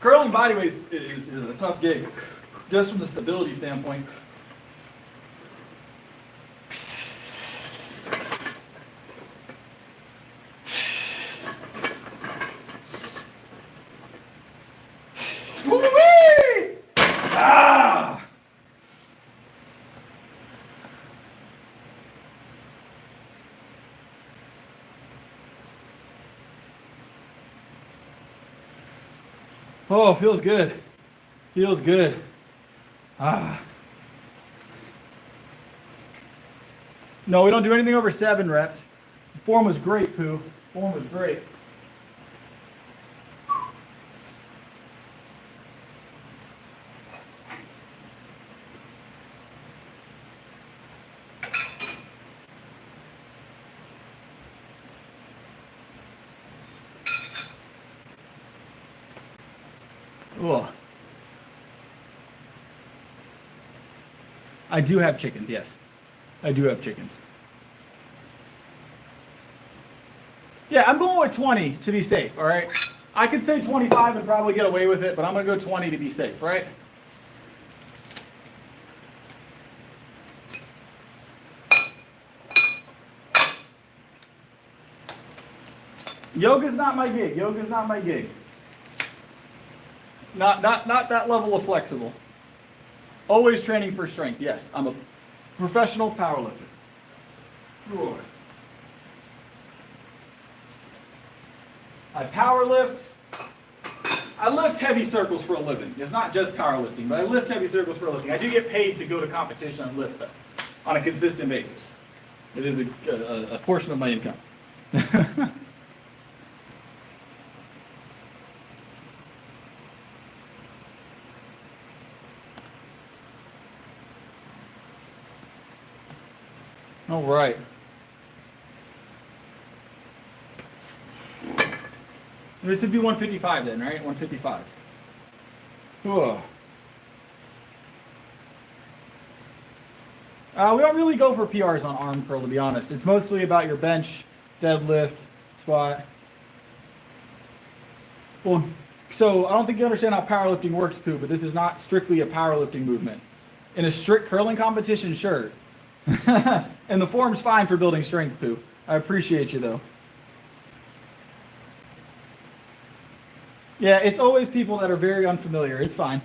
Curling body weight is a tough gig, just from the stability standpoint. Oh, feels good. No, we don't do anything over 7 reps. Form was great, Pooh. Form was great. Ugh. I do have chickens, yes. I do have chickens. Yeah, I'm going with 20 to be safe, all right? I could say 25 and probably get away with it, but I'm going to go 20 to be safe, right? Yoga's not my gig. Not that level of flexible. Always training for strength. Yes, I'm a professional powerlifter. I power lift. I lift heavy circles for a living. It's not just powerlifting, but I lift heavy circles for a living. I do get paid to go to competition and lift them on a consistent basis. It is a portion of my income. All right. This would be 155 then, right? 155. Whoa. We don't really go for PRs on arm curl, to be honest. It's mostly about your bench, deadlift, squat. Well, so I don't think you understand how powerlifting works, Pooh, but this is not strictly a powerlifting movement. In a strict curling competition, sure. And the form's fine for building strength, Pooh. I appreciate you, though. Yeah, it's always people that are very unfamiliar. It's fine.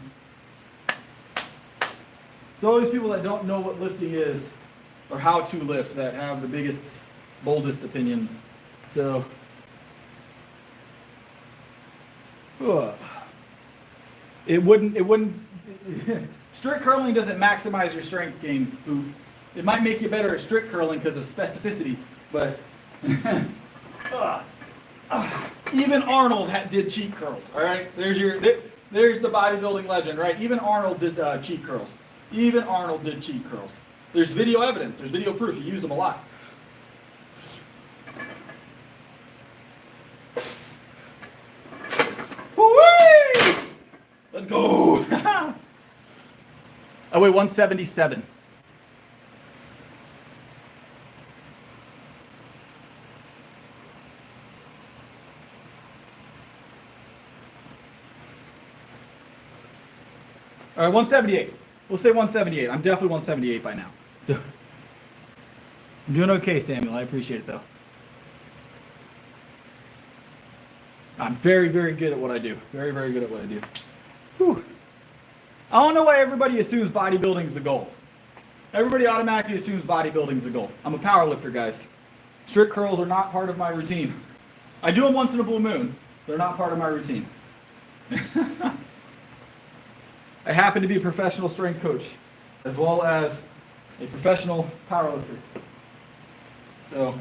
It's always people that don't know what lifting is or how to lift that have the biggest, boldest opinions. So, it wouldn't, strict curling doesn't maximize your strength gains, Pooh. It might make you better at strict curling because of specificity, but even Arnold did cheat curls. All right, there's the bodybuilding legend, right? Even Arnold did cheat curls. Even Arnold did cheat curls. There's video evidence. There's video proof. He used them a lot. Woo-wee! Let's go. Oh wait, 177. All right, 178. We'll say 178. I'm definitely 178 by now. So I'm doing okay, Samuel. I appreciate it, though. I'm very, very good at what I do. Very, very good at what I do. Whew. I don't know why everybody assumes bodybuilding is the goal. Everybody automatically assumes bodybuilding is the goal. I'm a power lifter, guys. Strict curls are not part of my routine. I do them once in a blue moon. They're not part of my routine. I happen to be a professional strength coach, as well as a professional powerlifter. So,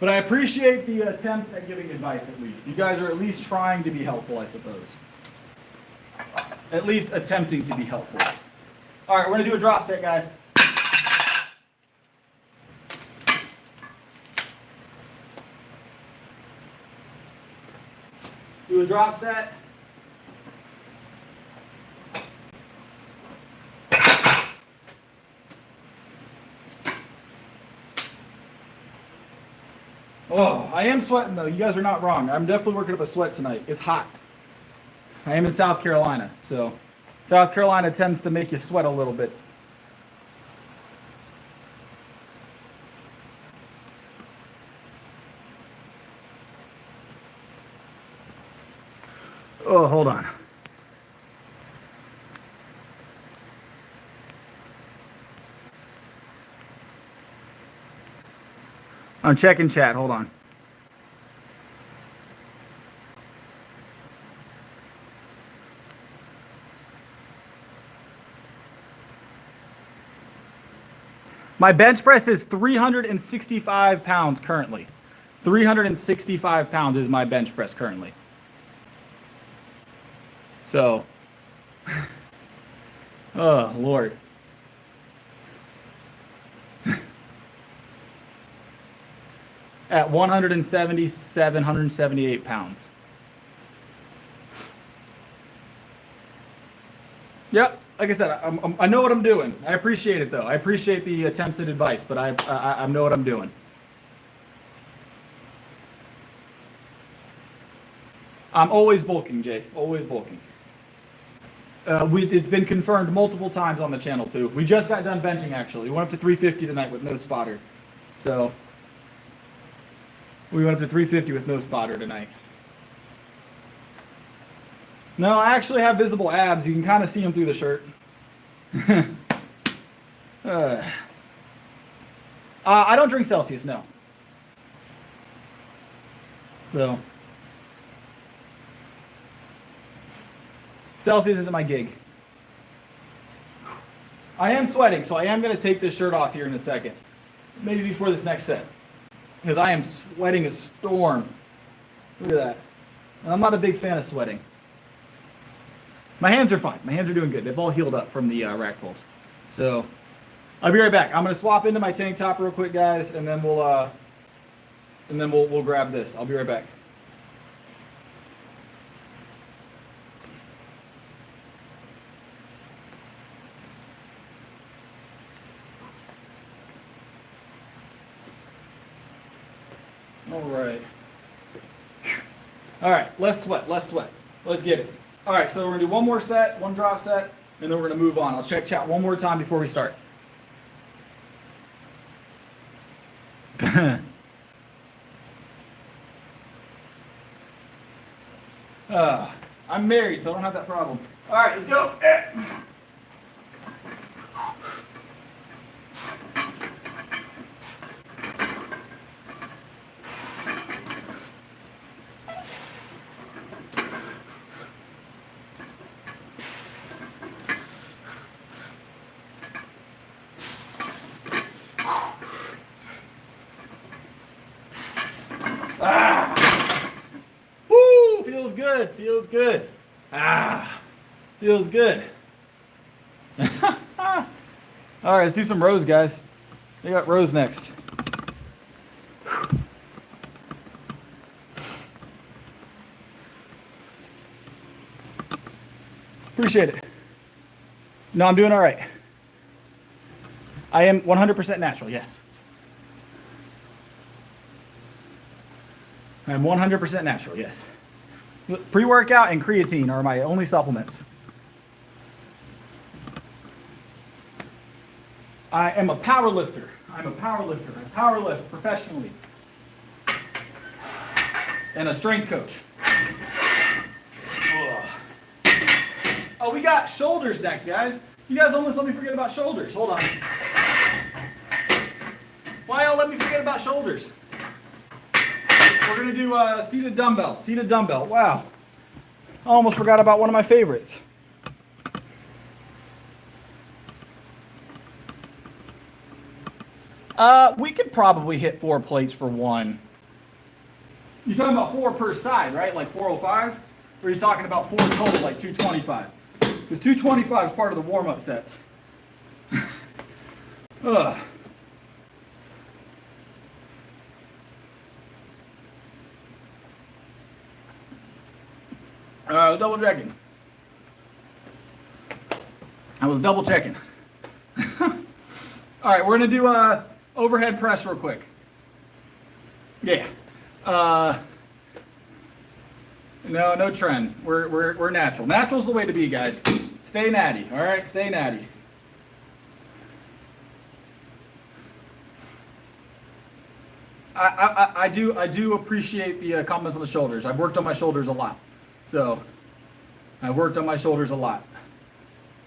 but I appreciate the attempt at giving advice, at least. You guys are at least trying to be helpful, I suppose. At least attempting to be helpful. All right, we're going to do a drop set, guys. Do a drop set. Oh, I am sweating though. You guys are not wrong. I'm definitely working up a sweat tonight. It's hot. I am in South Carolina, so South Carolina tends to make you sweat a little bit. Oh, hold on. I'm checking chat. Hold on. My bench press is 365 pounds currently. 365 pounds is my bench press currently. So, oh, Lord. At 177, 178 pounds. Yep, like I said, I know what I'm doing. I appreciate it, though. I appreciate the attempts at advice, but I know what I'm doing. I'm always bulking, Jay. Always bulking. It's been confirmed multiple times on the channel, too. We just got done benching, actually. We went up to 350 tonight with no spotter. So, we went up to 350 with no spotter tonight. No, I actually have visible abs. You can kind of see them through the shirt. I don't drink Celsius, no. So, Celsius isn't my gig. I am sweating, so I am going to take this shirt off here in a second. Maybe before this next set. Because I am sweating a storm. Look at that. And I'm not a big fan of sweating. My hands are fine. My hands are doing good. They've all healed up from the rack pulls. So, I'll be right back. I'm going to swap into my tank top real quick, guys, and then we'll grab this. I'll be right back. All right, less sweat. Let's get it. All right, so we're gonna do one more set, one drop set, and then we're gonna move on. I'll check chat one more time before we start. I'm married, so I don't have that problem. All right, let's go. Feels good. Feels good. All right, let's do some rows, guys. We got rows next. Appreciate it. No, I'm doing all right. I am 100% natural, yes. I'm 100% natural, yes. Pre-workout and creatine are my only supplements. I am a power lifter. I'm a power lifter. I power lift professionally. And a strength coach. Ugh. Oh, we got shoulders next, guys. You guys almost let me forget about shoulders. Hold on. Why y'all let me forget about shoulders? We're going to do seated dumbbell. Seated dumbbell. Wow. I almost forgot about one of my favorites. We could probably hit 4 plates for one. You're talking about 4 per side, right? Like 405? Or are you talking about 4 total, like 225? Because 225 is part of the warm-up sets. Ugh. Double checking. I was double checking. All right, we're gonna do overhead press real quick. Yeah. No trend. We're natural. Natural's the way to be, guys. Stay natty. All right, stay natty. I do appreciate the comments on the shoulders. I've worked on my shoulders a lot. So, I've worked on my shoulders a lot.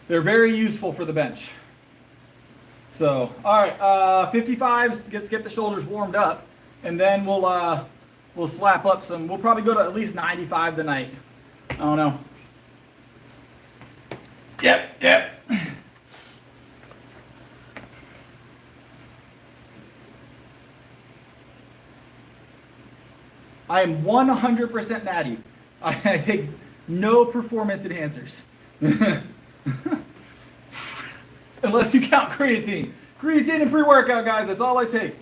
They're very useful for the bench. So, all right, 55s, let's get the shoulders warmed up, and then we'll slap up some. We'll probably go to at least 95 tonight. I don't know. Yep. I am 100% natty. I take no performance enhancers. Unless you count creatine. Creatine and pre-workout, guys. That's all I take.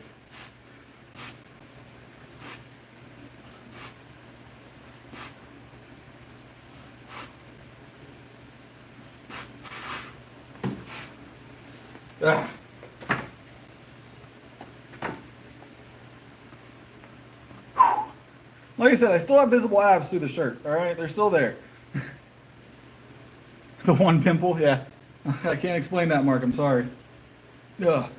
Ah. Like I said, I still have visible abs through the shirt. All right, they're still there. The one pimple, yeah. I can't explain that, Mark. I'm sorry. Ugh.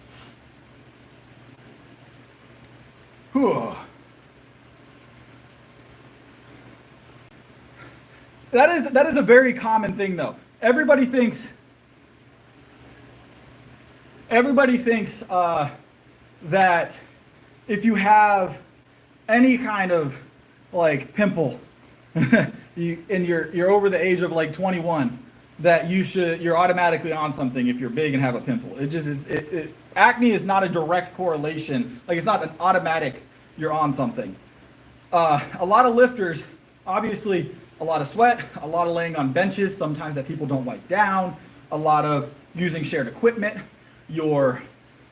Whew. that is a very common thing though. Everybody thinks that if you have any kind of like pimple, you're over the age of like 21, that you're automatically on something if you're big and have a pimple. It just is. Acne is not a direct correlation. Like it's not an automatic you're on something. A lot of lifters, obviously, a lot of sweat, a lot of laying on benches, sometimes that people don't wipe down, a lot of using shared equipment. You're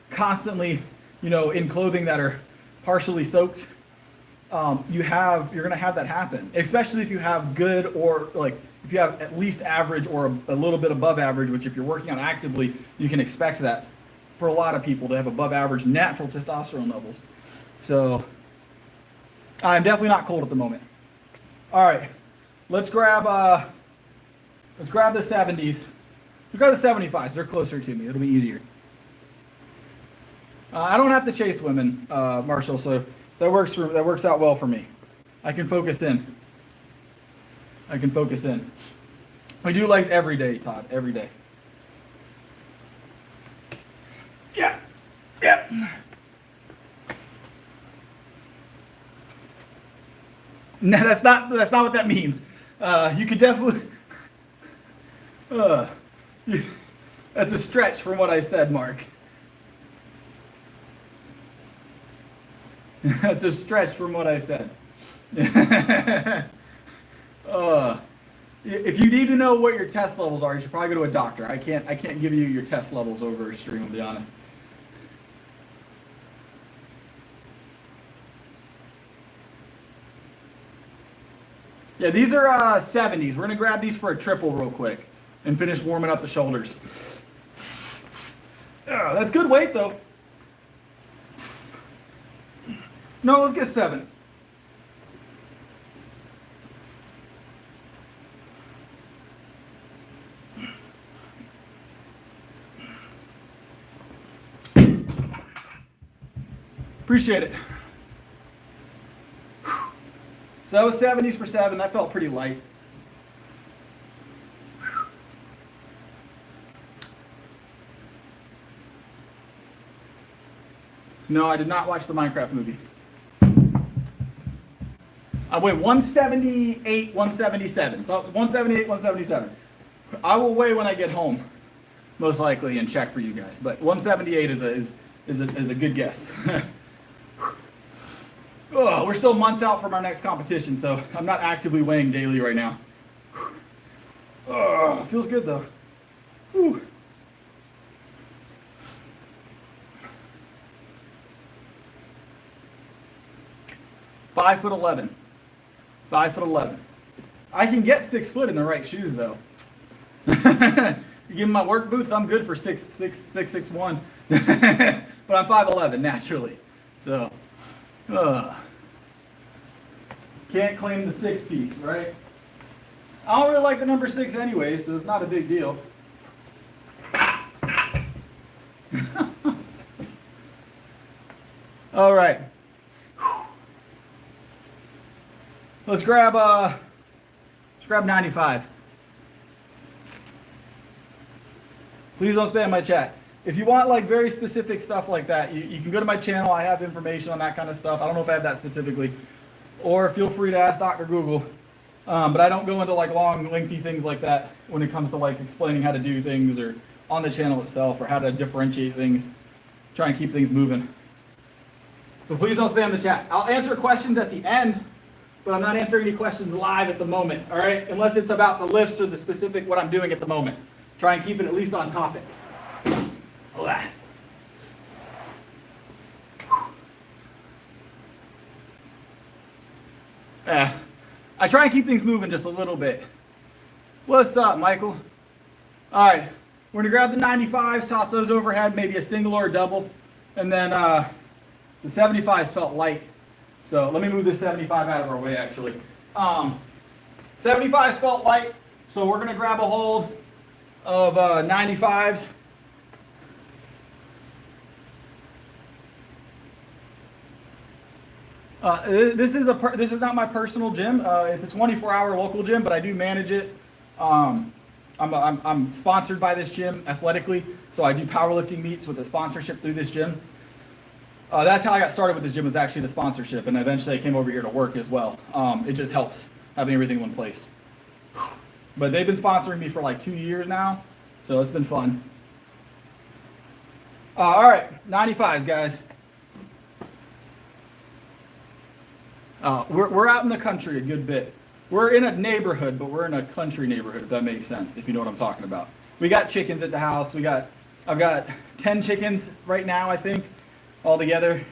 constantly, in clothing that are partially soaked. You're gonna have that happen, especially if you have good or like if you have at least average or a little bit above average, which if you're working on actively, you can expect that for a lot of people to have above average natural testosterone levels. So I'm definitely not cold at the moment. All right, let's grab the 70s. Let's grab the 75s. They're closer to me. It'll be easier. I don't have to chase women, Marshall, so that works out well for me. I can focus in. We do legs every day, Todd. Every day. Yeah. No, that's not what that means. You could definitely. That's a stretch from what I said, Mark. That's a stretch from what I said. If you need to know what your test levels are, you should probably go to a doctor. I can't give you your test levels over a stream, to be honest. Yeah, these are 70s. We're gonna grab these for a triple real quick and finish warming up the shoulders. That's good weight though. No, let's get 7. Appreciate it. So that was 70s for 7. That felt pretty light. No, I did not watch the Minecraft movie. I weigh 178, 177. So 178, 177. I will weigh when I get home, most likely, and check for you guys. But 178 is a good guess. We're still months out from our next competition, so I'm not actively weighing daily right now. Feels good though. Whew. Five foot 11. 5'11". I can get 6 foot in the right shoes though. You give me my work boots, I'm good for 6'1". But I'm 5'11" naturally. So can't claim the 6 piece, right? I don't really like the number 6 anyway, so it's not a big deal. All right. Let's grab 95. Please don't spam my chat. If you want like very specific stuff like that, you can go to my channel. I have information on that kind of stuff. I don't know if I have that specifically. Or feel free to ask Dr. Google. But I don't go into like long, lengthy things like that when it comes to like explaining how to do things or on the channel itself or how to differentiate things. Try and keep things moving. But please don't spam the chat. I'll answer questions at the end, but I'm not answering any questions live at the moment, all right? Unless it's about the lifts or the specific what I'm doing at the moment. Try and keep it at least on topic. I try and keep things moving just a little bit. What's up, Michael? All right, we're gonna grab the 95s, toss those overhead, maybe a single or a double. And then the 75s felt light. So let me move this 75 out of our way, actually. 75s felt light, so we're gonna grab a hold of 95s. This is not my personal gym. It's a 24-hour local gym, but I do manage it. I'm sponsored by this gym athletically, so I do powerlifting meets with a sponsorship through this gym. That's how I got started with this gym, was actually the sponsorship, and eventually I came over here to work as well. It just helps having everything in one place. But they've been sponsoring me for like 2 years now, so it's been fun. All right, 95s, guys. We're out in the country a good bit. We're in a neighborhood, but we're in a country neighborhood, if that makes sense, if you know what I'm talking about. We got chickens at the house. I've got 10 chickens right now, I think, all together.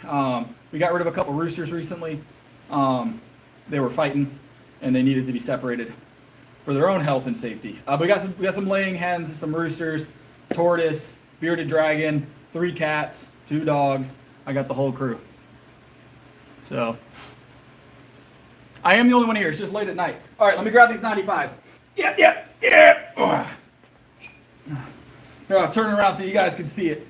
We got rid of a couple roosters recently. They were fighting, and they needed to be separated for their own health and safety. We got some laying hens, some roosters, tortoise, bearded dragon, 3 cats, 2 dogs. I got the whole crew. So I am the only one here. It's just late at night. All right, let me grab these 95s. Yep. Oh. Here, I'll turn around so you guys can see it.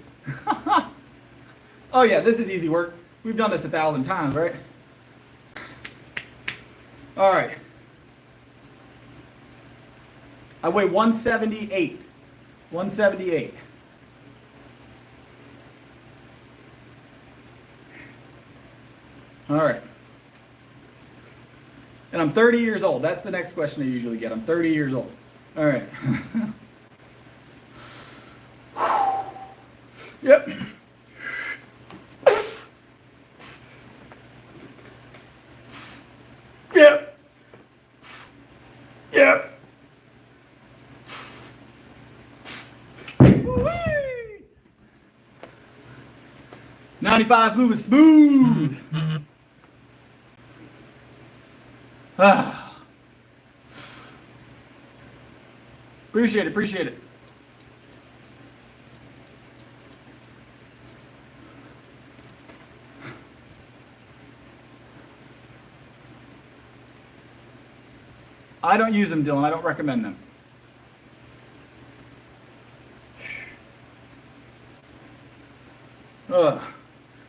Oh yeah, this is easy work. We've done this 1,000 times, right? All right. I weigh 178. 178. All right. And I'm 30 years old. That's the next question I usually get. I'm 30 years old. All right. Yep. Yep. Yep. Woo-wee. 95's moving smooth. Appreciate it. I don't use them, Dylan. I don't recommend them.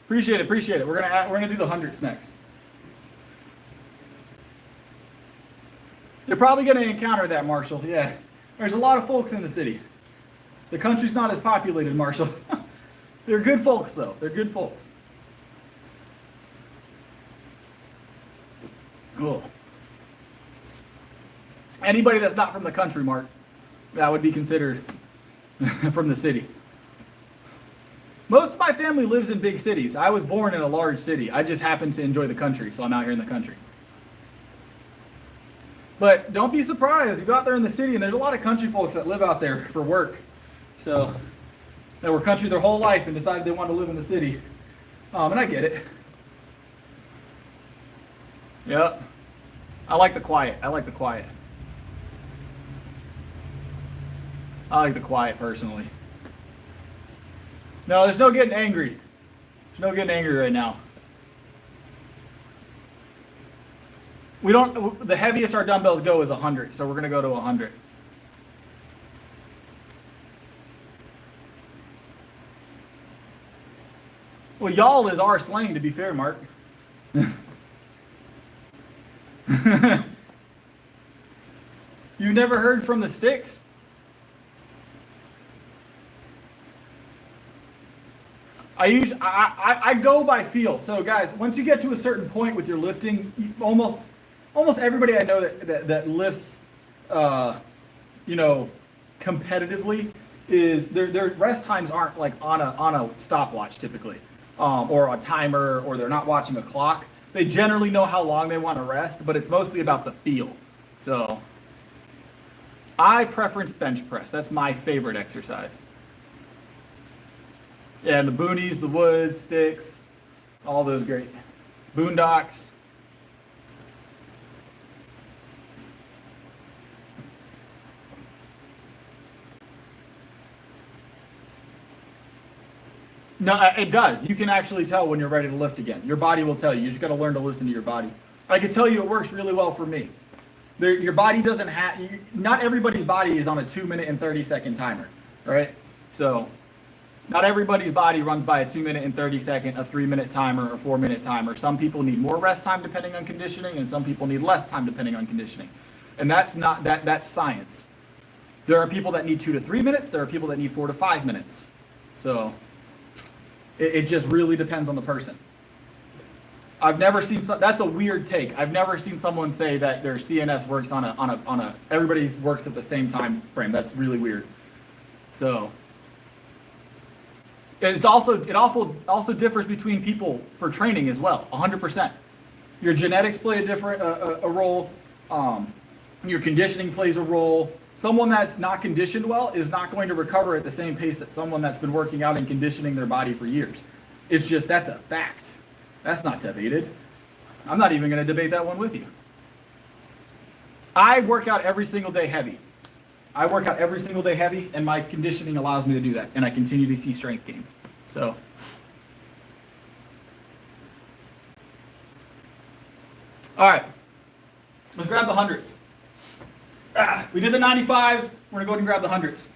Appreciate it. We're gonna do the hundreds next. You're probably gonna encounter that, Marshall. Yeah, there's a lot of folks in the city. The country's not as populated, Marshall. They're good folks, though. They're good folks. Cool. Anybody that's not from the country, Mark, that would be considered from the city. Most of my family lives in big cities. I was born in a large city. I just happen to enjoy the country, so I'm out here in the country. But don't be surprised. You go out there in the city, and there's a lot of country folks that live out there for work. So they were country their whole life and decided they wanted to live in the city. And I get it. Yep. I like the quiet. I like the quiet personally. No, there's no getting angry. There's no getting angry right now. The heaviest our dumbbells go is 100, so we're going to go to 100. Well, y'all is our slang, to be fair, Mark. You never heard from the sticks? I go by feel. So guys, once you get to a certain point with your lifting, almost everybody I know that lifts, competitively, is their rest times aren't like on a stopwatch typically, or a timer, or they're not watching a clock. They generally know how long they want to rest, but it's mostly about the feel. So I preference bench press. That's my favorite exercise. Yeah, and the boonies, the woods, sticks, all those great. Boondocks. No, it does. You can actually tell when you're ready to lift again. Your body will tell you. You just got to learn to listen to your body. I can tell you it works really well for me. Your body doesn't have, not everybody's body is on a 2 minute and 30 second timer, right? So Not everybody's body runs by a 2-minute and 30-second, a 3-minute timer, a 4-minute timer. Some people need more rest time depending on conditioning, and some people need less time depending on conditioning. And that's not that's science. There are people that need 2 to 3 minutes. There are people that need 4 to 5 minutes. So it just really depends on the person. I've never seen that's a weird take. I've never seen someone say that their CNS works on a everybody's works at the same time frame. That's really weird. So it also differs between people for training as well. 100%. Your genetics play a different a role. Your conditioning plays a role. Someone that's not conditioned well is not going to recover at the same pace that someone that's been working out and conditioning their body for years. It's just, that's a fact. That's not debated. I'm not even going to debate that one with you. I work out every single day heavy. And my conditioning allows me to do that, and I continue to see strength gains. So all right, let's grab the hundreds. We did the 95s. We're gonna go ahead and grab the hundreds.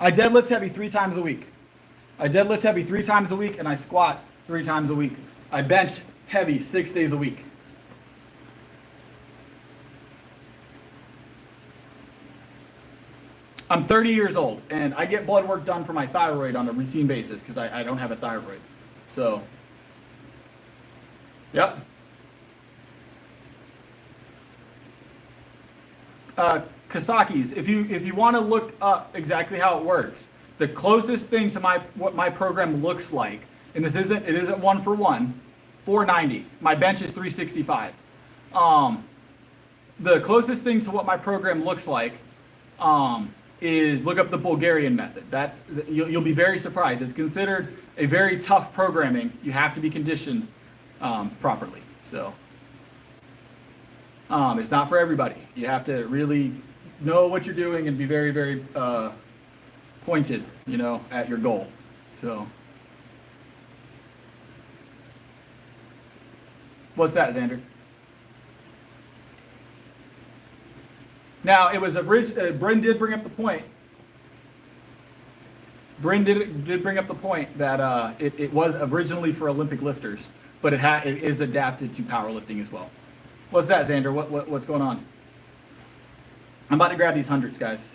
I deadlift heavy 3 times a week. And I squat 3 times a week. I bench heavy 6 days a week. I'm 30 years old, and I get blood work done for my thyroid on a routine basis because I don't have a thyroid. So, yep. Kasaki's, if you want to look up exactly how it works, the closest thing to what my program looks like, and it isn't 1 for 1, 490. My bench is 365. The closest thing to what my program looks like is look up the Bulgarian method. You'll be very surprised. It's considered a very tough programming. You have to be conditioned properly. So it's not for everybody. You have to really know what you're doing and be very, very pointed, at your goal. So what's that, Xander? Now, it was Bryn did bring up the point. Bryn did bring up the point that it was originally for Olympic lifters, but it is adapted to powerlifting as well. What's that, Xander? What's going on? I'm about to grab these hundreds, guys.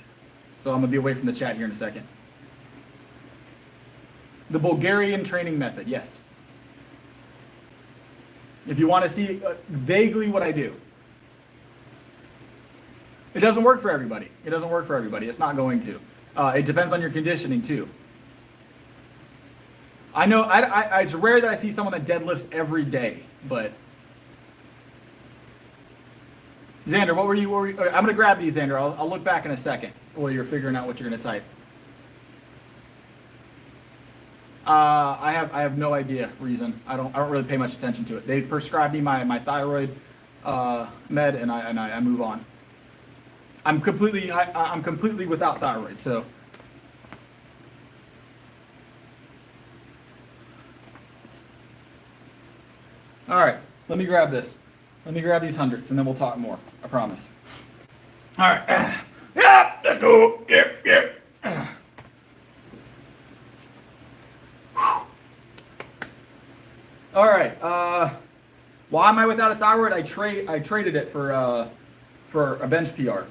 So I'm going to be away from the chat here in a second. The Bulgarian training method, yes. If you want to see vaguely what I do. It doesn't work for everybody. It's not going to. It depends on your conditioning too. I know it's rare that I see someone that deadlifts every day, but Xander, what were you? I'm going to grab these, Xander. I'll look back in a second while you're figuring out what you're going to type. I have no idea reason. I don't really pay much attention to it. They prescribed me my thyroid med, and I move on. I'm completely without thyroid, so. All right, let me grab this. Let me grab these hundreds, and then we'll talk more. I promise. All right. Yeah, let's go. Yep. All right. Why am I without a thyroid? I traded it for a bench PR.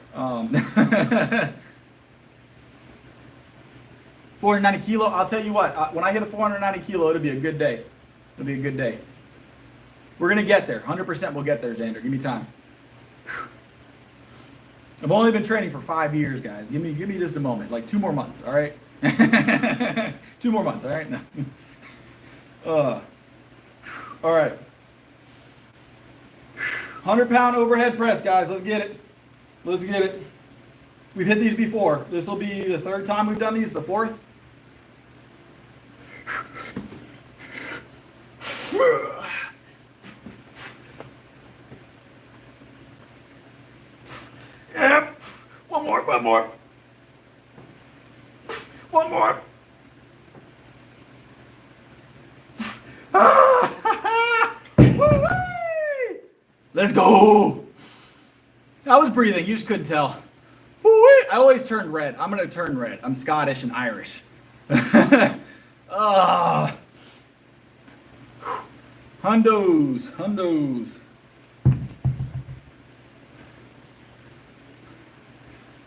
490 kilo. I'll tell you what. When I hit a 490 kilo, it'll be a good day. We're gonna get there. 100% we'll get there, Xander. Give me time. I've only been training for 5 years, guys. Give me just a moment, like 2 more months. All right. 2 more months. All right. No. All right. 100-pound overhead press, guys. Let's get it. We've hit these before. This will be the 3rd time we've done these, the 4th. more. One more. Let's go. I was breathing. You just couldn't tell. I always turn red. I'm going to turn red. I'm Scottish and Irish. Hundos.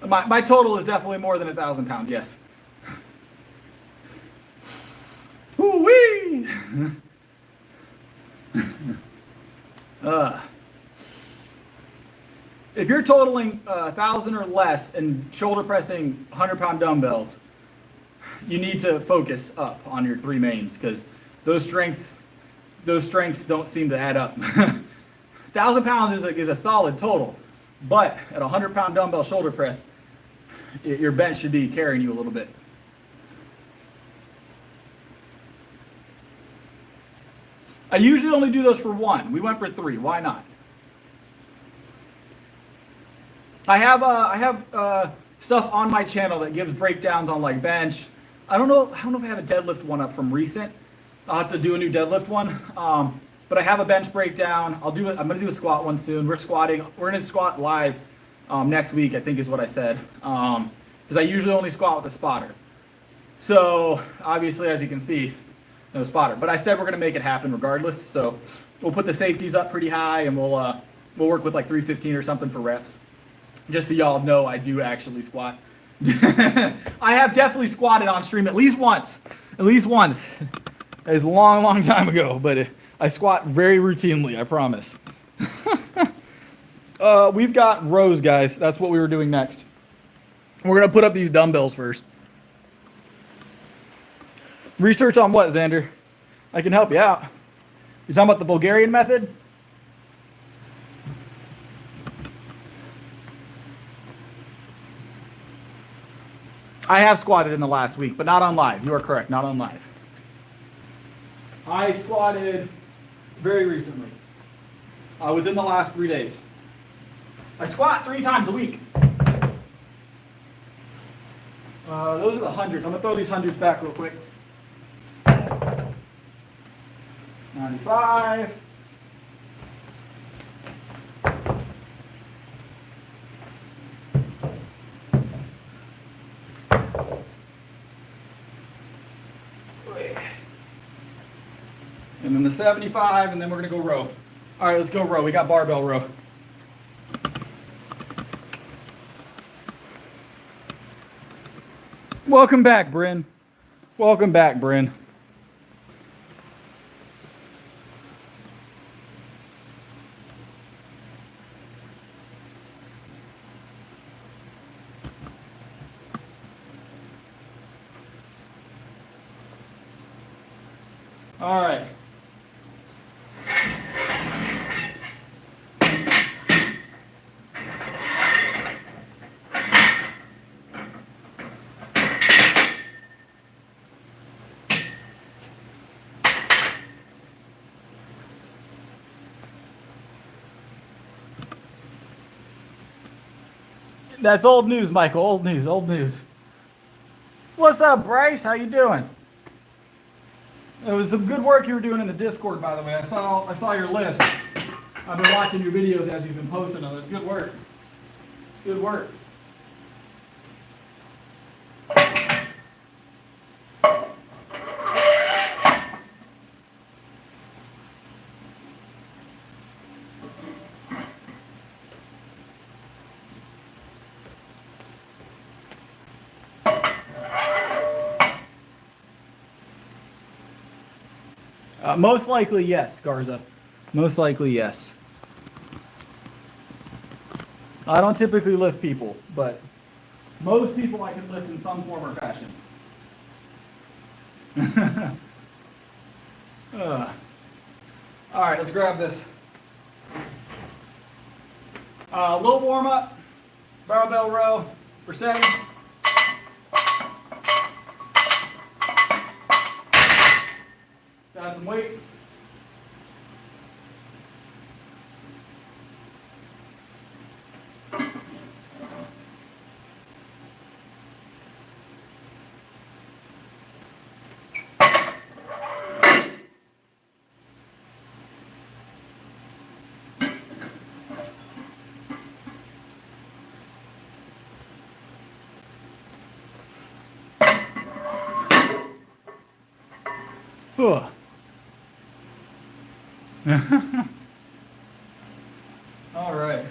My total is definitely more than 1,000 pounds, yes. Woo-wee! If you're totaling 1,000 or less and shoulder pressing 100-pound dumbbells, you need to focus up on your three mains because those strengths don't seem to add up. 1,000 pounds is a solid total, but at a 100-pound dumbbell shoulder press, your bench should be carrying you a little bit. I usually only do those for one. We went for three. Why not? I have stuff on my channel that gives breakdowns on like bench. I don't know if I have a deadlift one up from recent. I'll have to do a new deadlift one. But I have a bench breakdown. I'm gonna do a squat one soon. We're gonna squat live next week, I think is what I said. Because I usually only squat with a spotter. So obviously, as you can see, no spotter. But I said we're gonna make it happen regardless. So we'll put the safeties up pretty high, and we'll work with like 315 or something for reps. Just so y'all know, I do actually squat. I have definitely squatted on stream at least once. It's a long time ago, but I squat very routinely, I promise. We've got rows, guys. That's what we were doing next. We're going to put up these dumbbells first. Research on what, Xander? I can help you out. You're talking about the Bulgarian method? I have squatted in the last week, but not on live. You are correct, not on live. I squatted very recently, within the last 3 days. I squat 3 times a week. Those are the hundreds. I'm going to throw these hundreds back real quick. 95. And then the 75, and then we're going to go row. All right, let's go row. We got barbell row. Welcome back, Bryn. Welcome back, Bryn. All right. That's old news, Michael. Old news. What's up, Bryce? How you doing? It was some good work you were doing in the Discord, by the way. I saw your lifts. I've been watching your videos as you've been posting them. It's good work. It's good work. Most likely, yes, Garza. Most likely, yes. I don't typically lift people, but most people I can lift in some form or fashion. All right, let's grab this. A little warm up, barbell row for 7. Add some weight. Ugh. All right.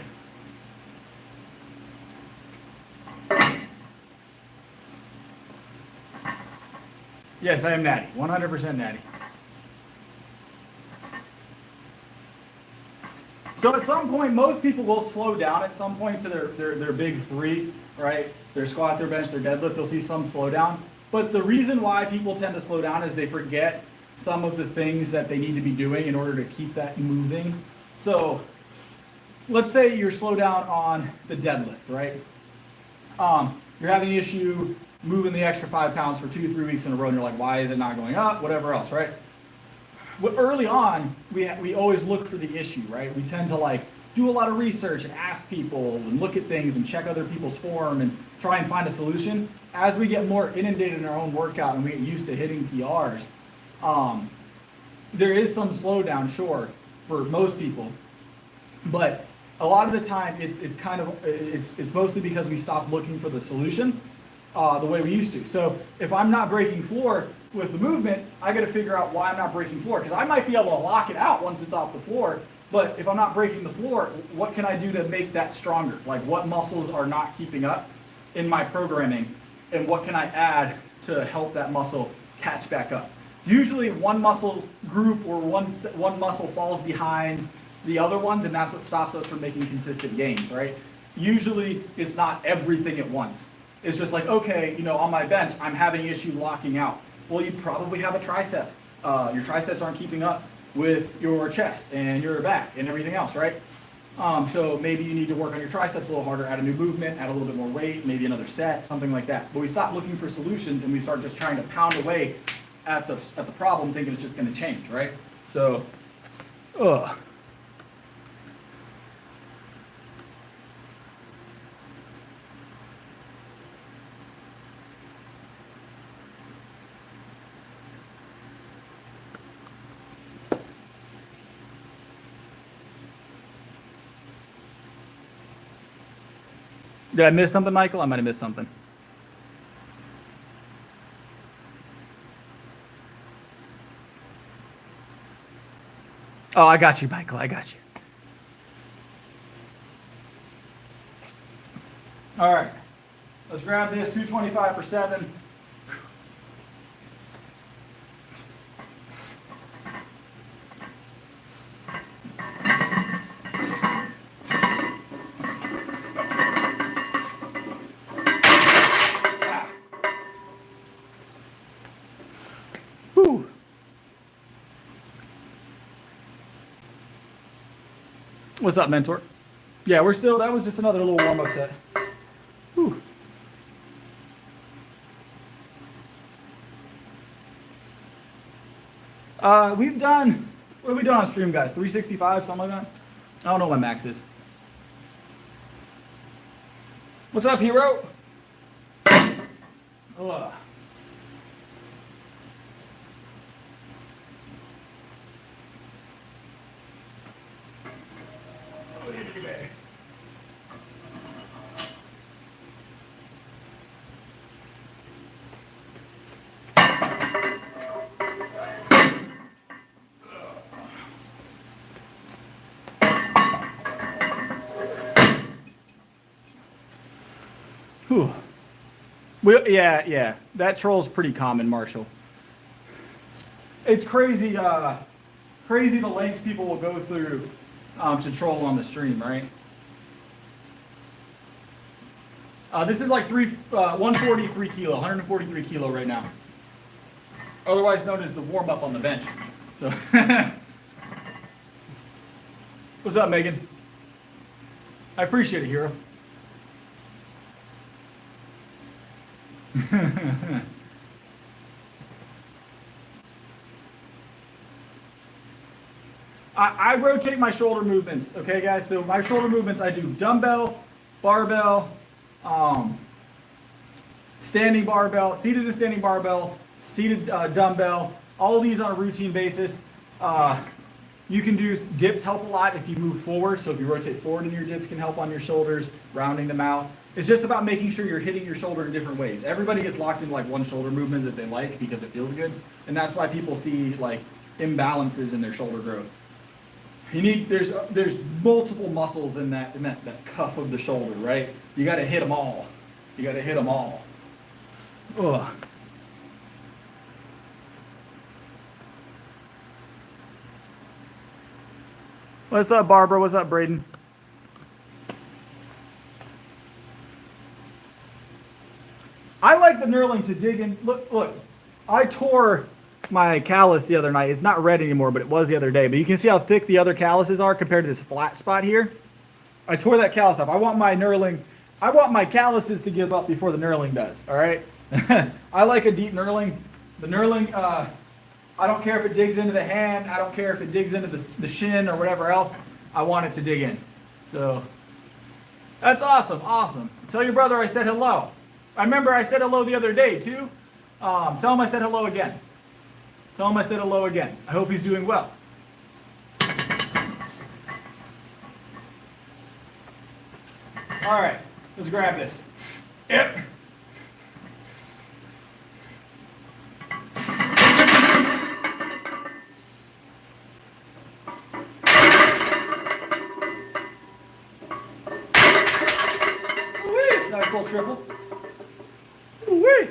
Yes, I am natty. 100% natty. So at some point, most people will slow down at some point to their big three, right? Their squat, their bench, their deadlift. They'll see some slowdown. But the reason why people tend to slow down is they forget some of the things that they need to be doing in order to keep that moving. So let's say you're slow down on the deadlift, right? You're having an issue moving the extra 5 pounds for 2 to 3 weeks in a row, and you're like, why is it not going up? Whatever else, right? Early on, we always look for the issue, right? We tend to like do a lot of research and ask people and look at things and check other people's form and try and find a solution. As we get more inundated in our own workout and we get used to hitting PRs, there is some slowdown, sure, for most people, but a lot of the time it's mostly because we stopped looking for the solution the way we used to. So if I'm not breaking floor with the movement, I got to figure out why I'm not breaking floor, because I might be able to lock it out once it's off the floor, but if I'm not breaking the floor, what can I do to make that stronger? Like, what muscles are not keeping up in my programming, and what can I add to help that muscle catch back up? Usually one muscle group or one muscle falls behind the other ones, and that's what stops us from making consistent gains, right? Usually it's not everything at once. It's just like, okay, on my bench, I'm having an issue locking out. Well, you probably have a tricep. Your triceps aren't keeping up with your chest and your back and everything else, right? So maybe you need to work on your triceps a little harder, add a new movement, add a little bit more weight, maybe another set, something like that. But we stop looking for solutions and we start just trying to pound away at the problem, thinking it's just going to change, right? So, Did I miss something, Michael? I might have missed something. Oh, I got you, Michael. I got you. All right. Let's grab this 225 for 7. Whew. What's up, mentor? Yeah, that was just another little warm-up set. Whew. We've done, what have we done on stream, guys? 365, something like that? I don't know what my max is. What's up, hero? Ugh. Whew. Yeah, that troll's pretty common, Marshall. It's crazy, crazy the lengths people will go through to troll on the stream, right? This is like 143 kilo, 143 kilo right now. Otherwise known as the warm-up on the bench. So what's up, Megan? I appreciate it, hero. I rotate my shoulder movements, okay, guys? So my shoulder movements, I do dumbbell, barbell, standing barbell, seated and standing barbell, seated dumbbell, all of these on a routine basis. You can do dips, help a lot if you move forward. So if you rotate forward, and your dips can help on your shoulders, rounding them out. It's just about making sure you're hitting your shoulder in different ways. Everybody gets locked into like one shoulder movement that they like because it feels good. And that's why people see like imbalances in their shoulder growth. There's multiple muscles in that cuff of the shoulder, right? You got to hit them all. You got to hit them all. Ugh. What's up, Barbara? What's up, Braden? I like the knurling to dig in. Look. I tore my callus the other night. It's not red anymore, but it was the other day. But you can see how thick the other calluses are compared to this flat spot here. I tore that callus off. I want my calluses to give up before the knurling does, all right? I like a deep knurling. The knurling, I don't care if it digs into the hand. I don't care if it digs into the shin or whatever else. I want it to dig in. So that's awesome. Tell your brother I said hello. I remember I said hello the other day too. Tell him I said hello again. I hope he's doing well. All right, let's grab this. Yep. Nice little triple. Woo!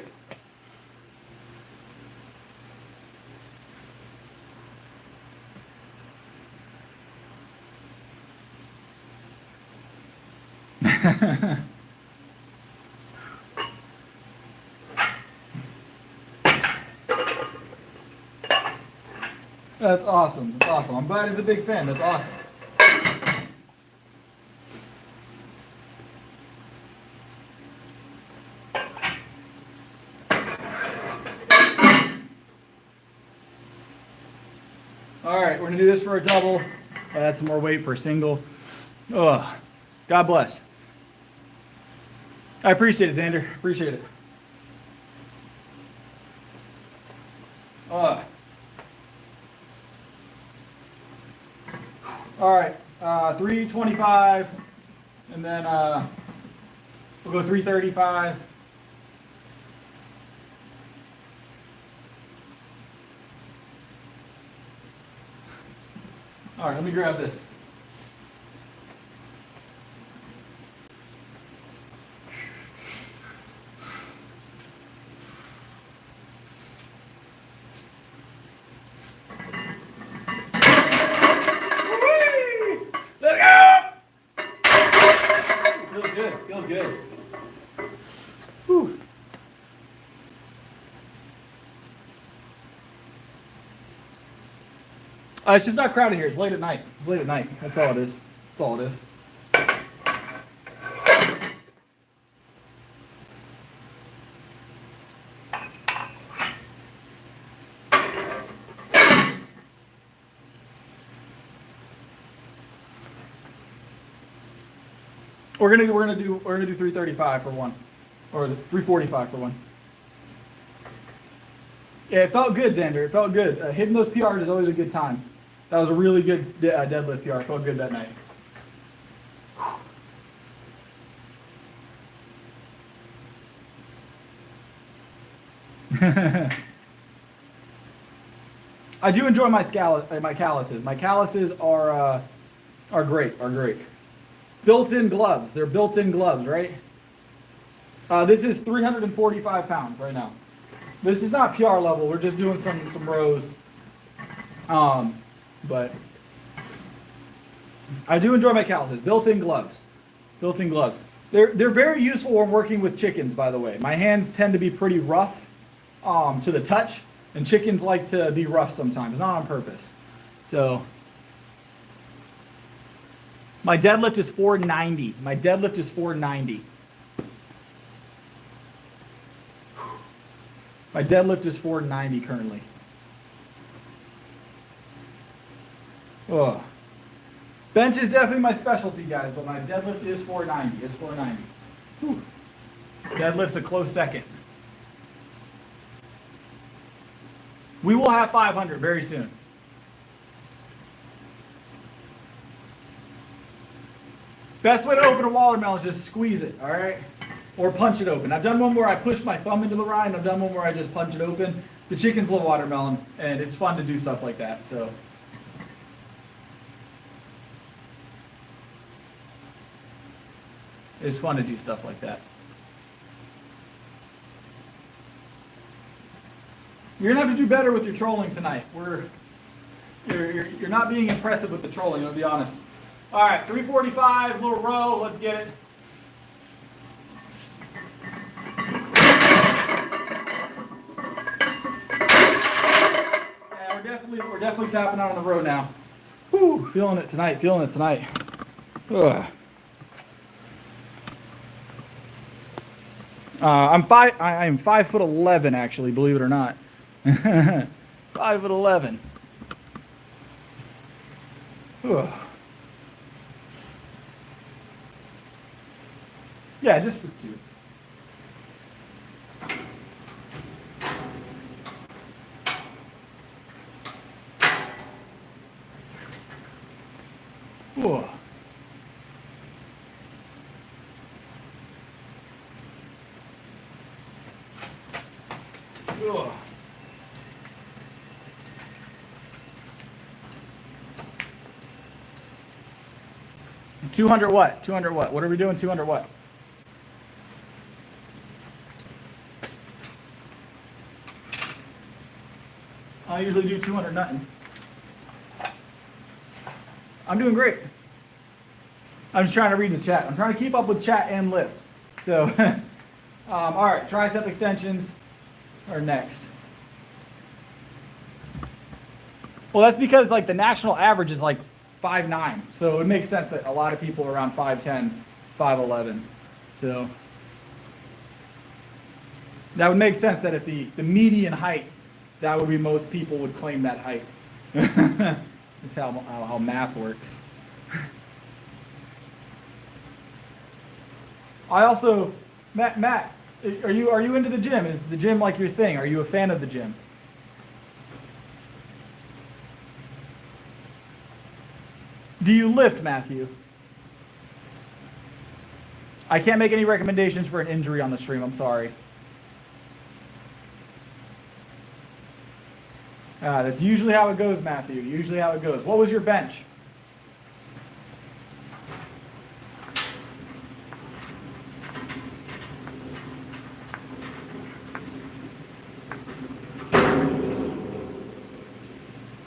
That's awesome. I'm glad he's a big fan. That's awesome. All right, we're gonna do this for a double. Add some more weight for a single. Oh, God bless. I appreciate it, Xander. Appreciate it. All right, 325, and then we'll go 335. All right, let me grab this. Feels good. Whew. It's just not crowded here. It's late at night. That's all it is. We're gonna do 335 for one, or 345 for one. Yeah, it felt good, Xander. It felt good. Hitting those PRs is always a good time. That was a really good deadlift PR. It felt good that night. I do enjoy my calluses. My calluses are great. Built-in gloves. They're built-in gloves, right? This is 345 pounds right now. This is not PR level. We're just doing some rows. But I do enjoy my calluses. Built-in gloves. They're very useful when working with chickens, by the way. My hands tend to be pretty rough to the touch, and chickens like to be rough sometimes, not on purpose. So my deadlift is 490. My deadlift is 490 currently. Oh. Bench is definitely my specialty, guys, but my deadlift is 490. It's 490. Whew. Deadlift's a close second. We will have 500 very soon. Best way to open a watermelon is just squeeze it, all right? Or punch it open. I've done one where I push my thumb into the rind. I've done one where I just punch it open. The chickens love watermelon, and it's fun to do stuff like that, so. It's fun to do stuff like that. You're gonna have to do better with your trolling tonight. You're not being impressive with the trolling, I'll be honest. All right, 345, little row, let's get it. Yeah, we're definitely tapping out on the row now. Whew, feeling it tonight, Ugh. I am 5'11" actually, believe it or not. 5'11". Ugh. Yeah, just for 2. Ugh. Ugh. 200 what? 200 what? What are we doing? 200 what? I usually do 200 nothing. I'm doing great. I'm just trying to read the chat. I'm trying to keep up with chat and lift. So, all right, tricep extensions are next. Well, that's because like the national average is like 5'9", so it makes sense that a lot of people are around 5'10", 5'11". So that would make sense that if the median height, that would be most people would claim that height. That's how math works. I also, Matt, are you into the gym? Is the gym like your thing? Are you a fan of the gym? Do you lift, Matthew? I can't make any recommendations for an injury on the stream. I'm sorry. That's usually how it goes, Matthew. Usually how it goes. What was your bench?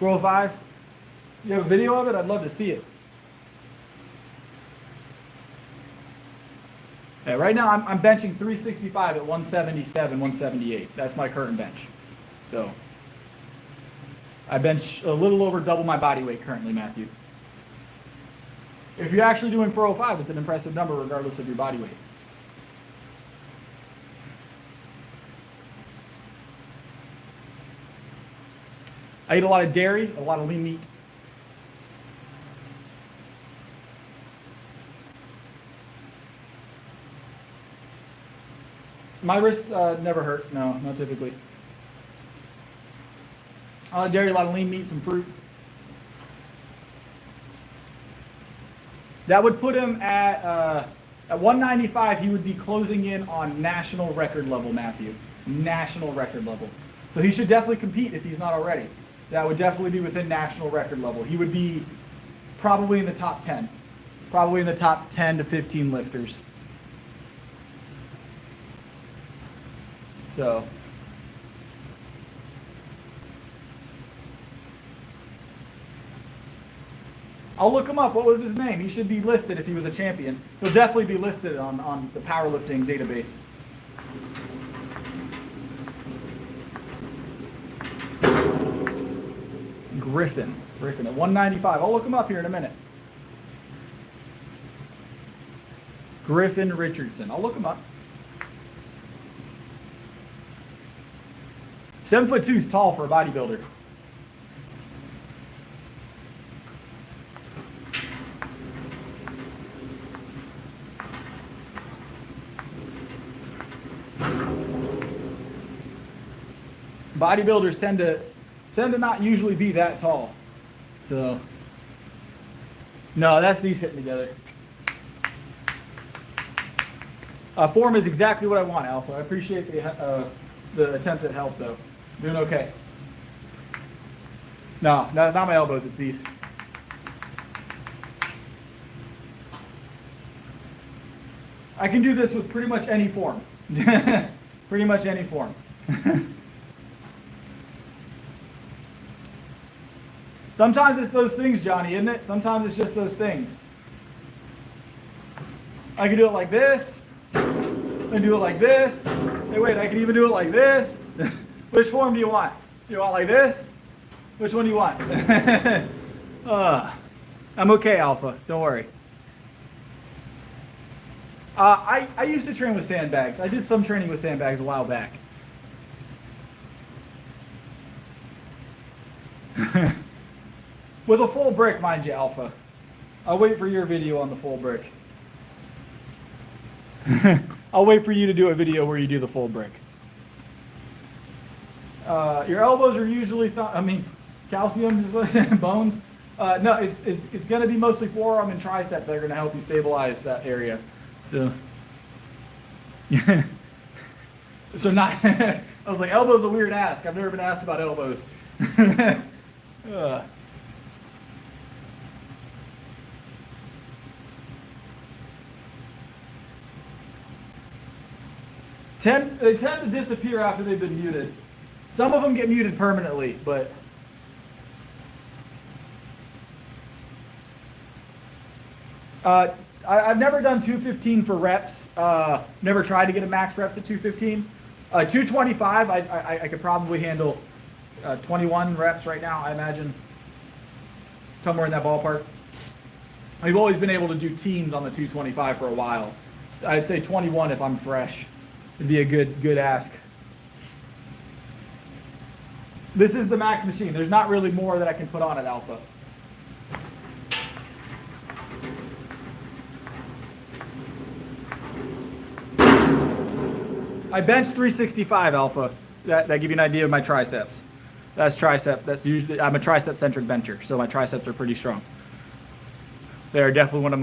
$405? You have a video of it? I'd love to see it. Yeah, right now I'm benching 365 at 177, 178. That's my current bench. So I bench a little over double my body weight currently, Matthew. If you're actually doing 405, it's an impressive number regardless of your body weight. I eat a lot of dairy, a lot of lean meat. My wrists never hurt. No, not typically. A lot of dairy, a lot of lean meat, some fruit. That would put him at 195. He would be closing in on national record level, Matthew. National record level. So he should definitely compete if he's not already. That would definitely be within national record level. He would be probably in the top 10. Probably in the top 10 to 15 lifters. So I'll look him up. What was his name? He should be listed if he was a champion. He'll definitely be listed on the powerlifting database. Griffin at 195. I'll look him up here in a minute. Griffin Richardson. I'll look him up. 7'2" is tall for a bodybuilder. Bodybuilders tend to not usually be that tall. So no, that's these hitting together. Form is exactly what I want, Alpha. I appreciate the attempt at help, though. Doing okay. No, not my elbows, it's these. I can do this with pretty much any form. Pretty much any form. Sometimes it's those things, Johnny, isn't it? Sometimes it's just those things. I can do it like this. I can do it like this. Hey, wait, I can even do it like this. Which form do you want? You want like this? Which one do you want? I'm okay, Alpha. Don't worry. I used to train with sandbags. I did some training with sandbags a while back. With a full brick, mind you, Alpha. I'll wait for your video on the full brick. I'll wait for you to do a video where you do the full brick. Your elbows are usually, calcium is what, bones. No, it's going to be mostly forearm and tricep that are going to help you stabilize that area. So, so not. I was like, elbows a weird ask. I've never been asked about elbows. 10, they tend to disappear after they've been muted. Some of them get muted permanently, but I've never done 215 for reps. Never tried to get a max reps at 215. 225, I could probably handle 21 reps right now, I imagine. Somewhere in that ballpark. I've always been able to do teens on the 225 for a while. I'd say 21 if I'm fresh. It'd be a good ask. This is the max machine. There's not really more that I can put on it, Alpha. I bench 365, Alpha. That give you an idea of my triceps. That's tricep. That's usually, I'm a tricep-centric bencher, so my triceps are pretty strong. They're definitely one of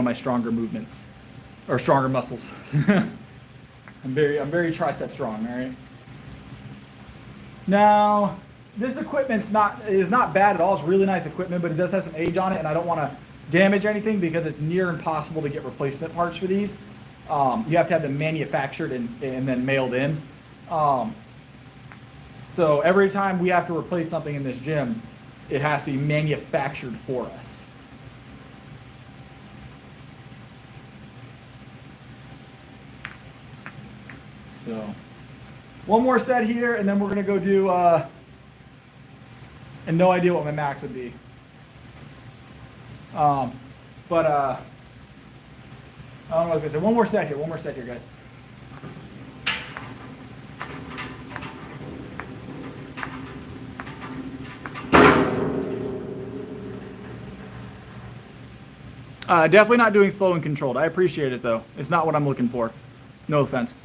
my stronger movements, or stronger muscles. I'm very tricep strong, all right? Now, this equipment's is not bad at all. It's really nice equipment, but it does have some age on it, and I don't want to damage anything because it's near impossible to get replacement parts for these. You have to have them manufactured and then mailed in. So every time we have to replace something in this gym, it has to be manufactured for us. So one more set here, and then we're going to go do, and no idea what my max would be. I don't know what I was going to say. One more set here, guys. Definitely not doing slow and controlled. I appreciate it, though. It's not what I'm looking for. No offense.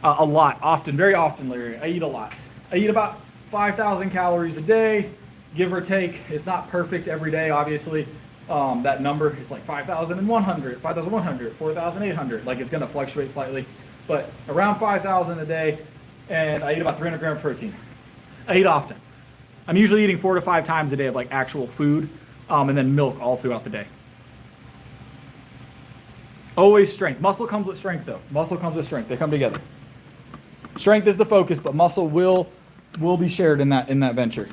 A lot, often, very often, Larry. I eat a lot. I eat about 5,000 calories a day, give or take. It's not perfect every day, obviously. That number is like 5,100, 5,100, 4,800. Like, it's going to fluctuate slightly, but around 5,000 a day, and I eat about 300 grams of protein. I eat often. I'm usually eating 4 to 5 times a day of like actual food, and then milk all throughout the day. Always strength. Muscle comes with strength, though. Muscle comes with strength. They come together. Strength is the focus, but muscle will be shared in that venture.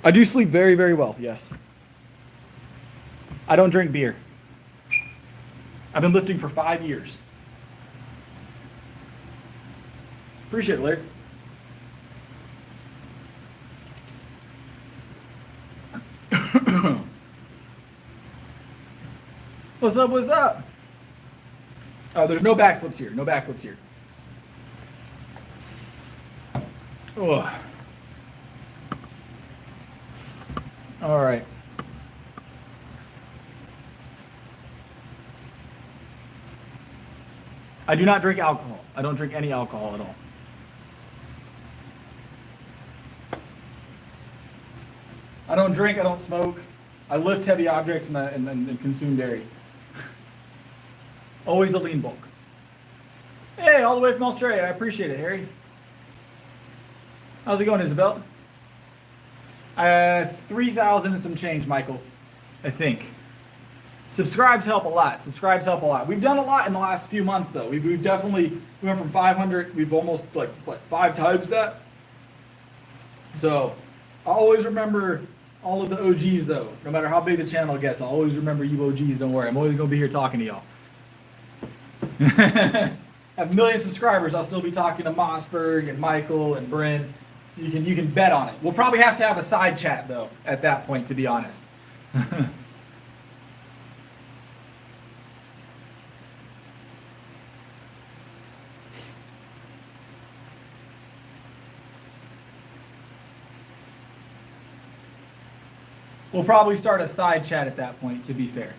I do sleep very, very well, yes. I don't drink beer. I've been lifting for 5 years. Appreciate it, Larry. What's up, what's up? Oh, there's no backflips here, no backflips here. Oh. All right. I do not drink alcohol. I don't drink any alcohol at all. I don't drink, I don't smoke. I lift heavy objects and consume dairy. Always a lean bulk. Hey, all the way from Australia. I appreciate it, Harry. How's it going, Isabel? 3,000 and some change, Michael, I think. Subscribes help a lot. Subscribes help a lot. We've done a lot in the last few months, though. We've definitely, we went from 500, we've almost like, what, 5 times that? So, I always remember all of the OGs, though. No matter how big the channel gets, I'll always remember you OGs, don't worry. I'm always going to be here talking to y'all. Have a million subscribers, I'll still be talking to Mossberg and Michael and Bryn. You can bet on it. We'll probably have to have a side chat, though, at that point, to be honest. We'll probably start a side chat at that point, to be fair.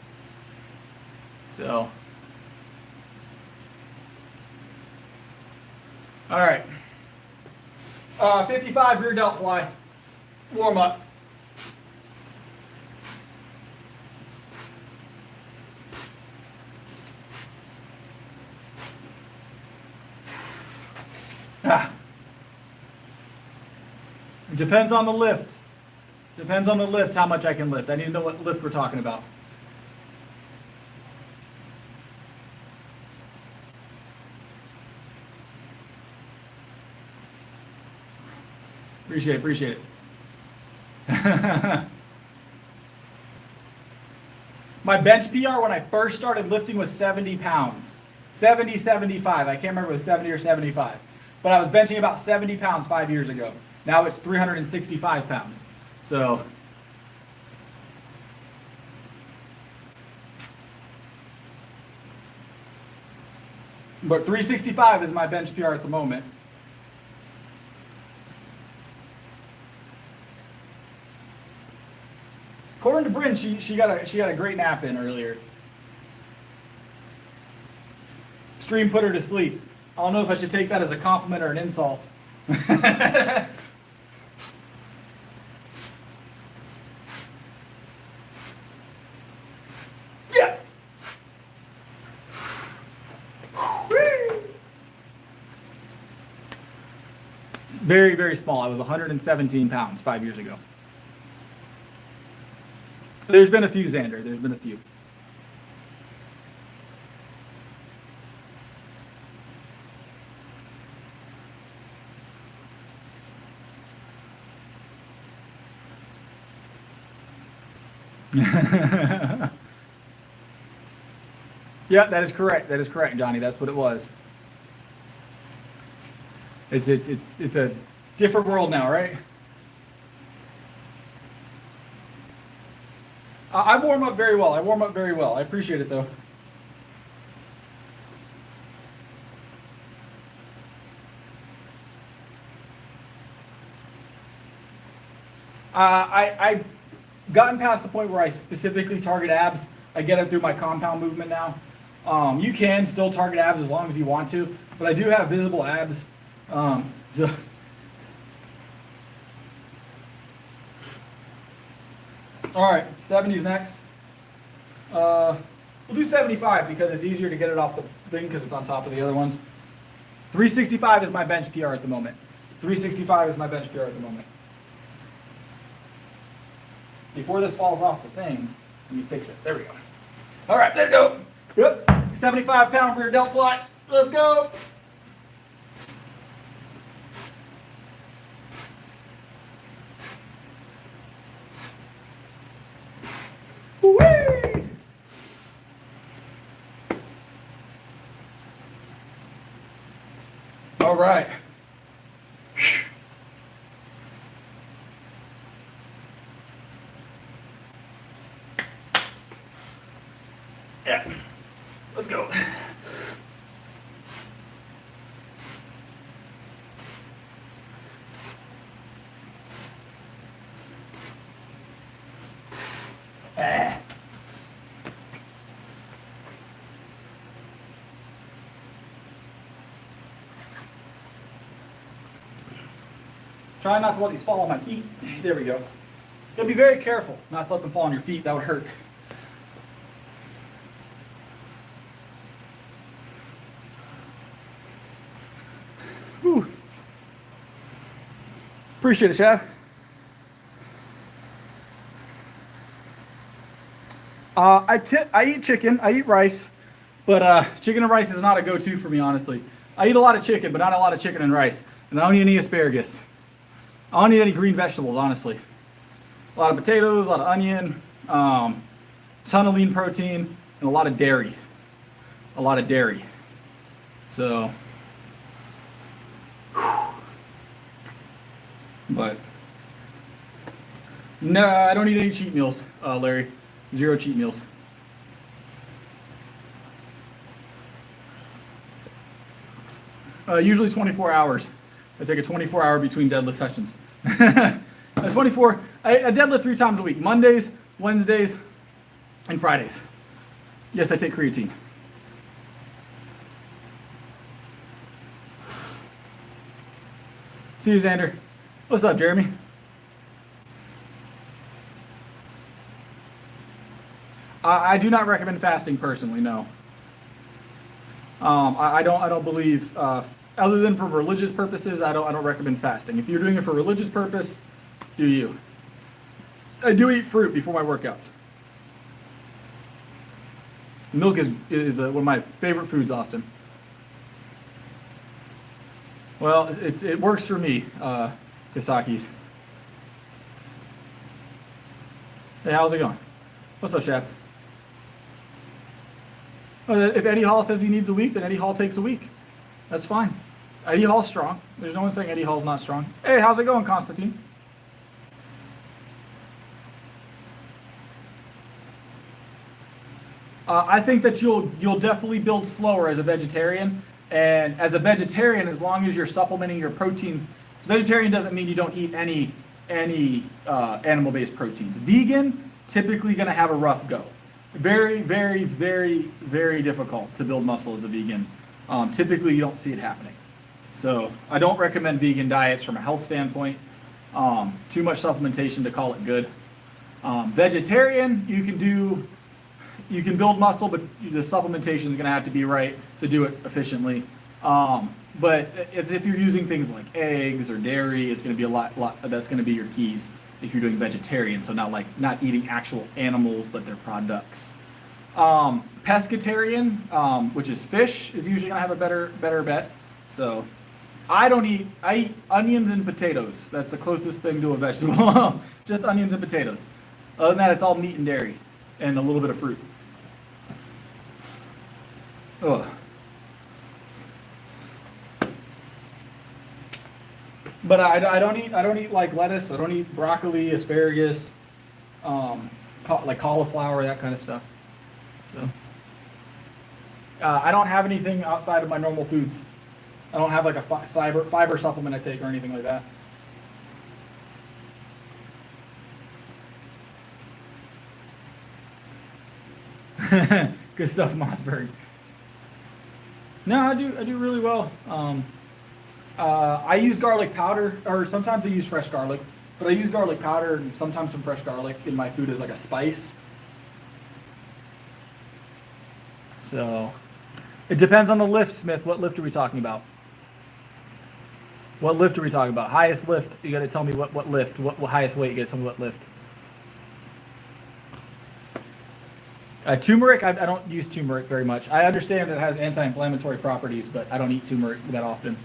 So, all right. 55 rear delt fly. Warm up. It depends on the lift. Depends on the lift, how much I can lift. I need to know what lift we're talking about. Appreciate it. My bench PR when I first started lifting was 70 pounds. 70, 75. I can't remember if it was 70 or 75. But I was benching about 70 pounds 5 years ago. Now it's 365 pounds. So, but 365 is my bench PR at the moment. According to Bryn, she got a great nap in earlier. Stream put her to sleep. I don't know if I should take that as a compliment or an insult. Yeah. It's very, very small. I was 117 pounds 5 years ago. There's been a few, Xander. There's been a few. Yeah, that is correct. That is correct, Johnny. That's what it was. It's a different world now, right? I warm up very well. I appreciate it, though. I've gotten past the point where I specifically target abs. I get it through my compound movement now. You can still target abs as long as you want to, but I do have visible abs. So all right, 70's next. We'll do 75 because it's easier to get it off the thing because it's on top of the other ones. 365 is my bench PR at the moment. 365 is my bench PR at the moment. Before this falls off the thing, let me fix it. There we go. All right, let's go. Yep, 75-pound rear delt fly. Let's go. Whee! All right. Yeah. Let's go. Try not to let these fall on my feet. There we go. Gotta be very careful not to let them fall on your feet. That would hurt. Whew. Appreciate it, Chad. I eat chicken. I eat rice, but chicken and rice is not a go-to for me, honestly. I eat a lot of chicken, but not a lot of chicken and rice. And I don't eat any asparagus. I don't eat any green vegetables, honestly. A lot of potatoes, a lot of onion, ton of lean protein, and a lot of dairy. A lot of dairy. So, but no, I don't eat any cheat meals, Larry. 0 cheat meals. Usually 24 hours. I take a 24-hour between deadlift sessions. I deadlift 3 times a week: Mondays, Wednesdays, and Fridays. Yes, I take creatine. See you, Xander. What's up, Jeremy? I do not recommend fasting personally. No. I don't believe, other than for religious purposes, I don't recommend fasting. If you're doing it for religious purpose, do you? I do eat fruit before my workouts. Milk is one of my favorite foods, Austin. Well, it works for me, Kasaki's. Hey, how's it going? What's up, Chap? If Eddie Hall says he needs a week, then Eddie Hall takes a week. That's fine. Eddie Hall's strong. There's no one saying Eddie Hall's not strong. Hey, how's it going, Constantine? I think that you'll definitely build slower as a vegetarian. And as a vegetarian, as long as you're supplementing your protein, vegetarian doesn't mean you don't eat any animal-based proteins. Vegan, typically going to have a rough go. Very, very, very, very difficult to build muscle as a vegan. Typically, you don't see it happening. So I don't recommend vegan diets from a health standpoint. Too much supplementation to call it good. Vegetarian, you can build muscle, but the supplementation is going to have to be right to do it efficiently. But if you're using things like eggs or dairy, it's going to be a lot. That's going to be your keys if you're doing vegetarian. So not eating actual animals, but their products. Pescatarian, which is fish, is usually going to have a better bet. So I eat onions and potatoes. That's the closest thing to a vegetable. Just onions and potatoes. Other than that, it's all meat and dairy and a little bit of fruit. Ugh. But I don't eat like lettuce. I don't eat broccoli, asparagus, like cauliflower, that kind of stuff. So I don't have anything outside of my normal foods. I don't have like a fiber supplement I take or anything like that. Good stuff, Mossberg. No, I do really well. I use garlic powder, or sometimes I use fresh garlic, but I use garlic powder and sometimes some fresh garlic in my food as like a spice. So it depends on the lift, Smith. What lift are we talking about? What lift are we talking about? Highest lift, you got to tell me what lift. What highest weight, you got to tell me what lift. Turmeric, I don't use turmeric very much. I understand that it has anti-inflammatory properties, but I don't eat turmeric that often.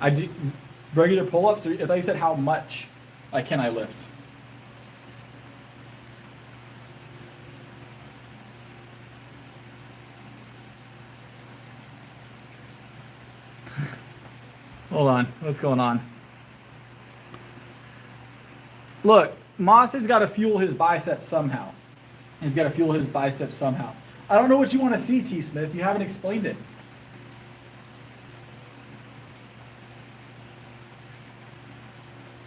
I do regular pull-ups. I thought you said how much can I lift? Hold on, what's going on? Look, Moss has got to fuel his biceps somehow. He's got to fuel his biceps somehow. I don't know what you want to see, T. Smith. You haven't explained it.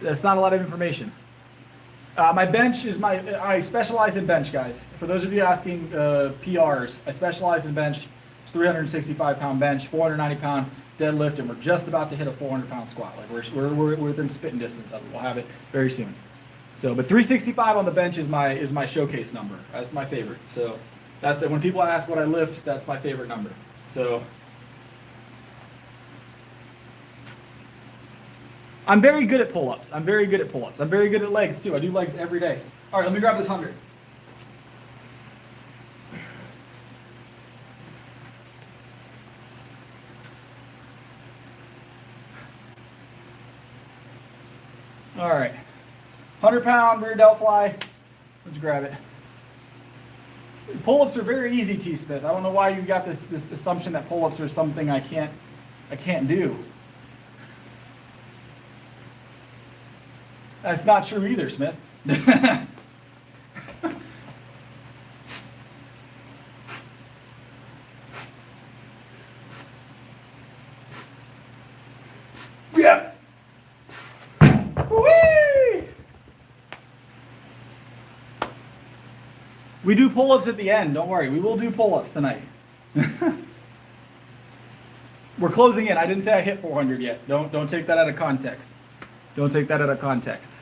That's not a lot of information. My bench is I specialize in bench, guys. For those of you asking PRs, I specialize in bench. It's 365-pound bench, 490-pound deadlift, and we're just about to hit a 400-pound squat. Like we're within spitting distance of it. We'll have it very soon. So, but 365 on the bench is my showcase number. That's my favorite. So that's when people ask what I lift, that's my favorite number. So I'm very good at pull-ups. I'm very good at legs too. I do legs every day. All right, let me grab this 100. All right, 100-pound rear delt fly. Let's grab it. Pull-ups are very easy, T. Smith. I don't know why you got this assumption that pull-ups are something I can't do. That's not true either, Smith. Yeah. Whee! We do pull-ups at the end. Don't worry. We will do pull-ups tonight. We're closing in. I didn't say I hit 400 yet. Don't take that out of context. Don't take that out of context.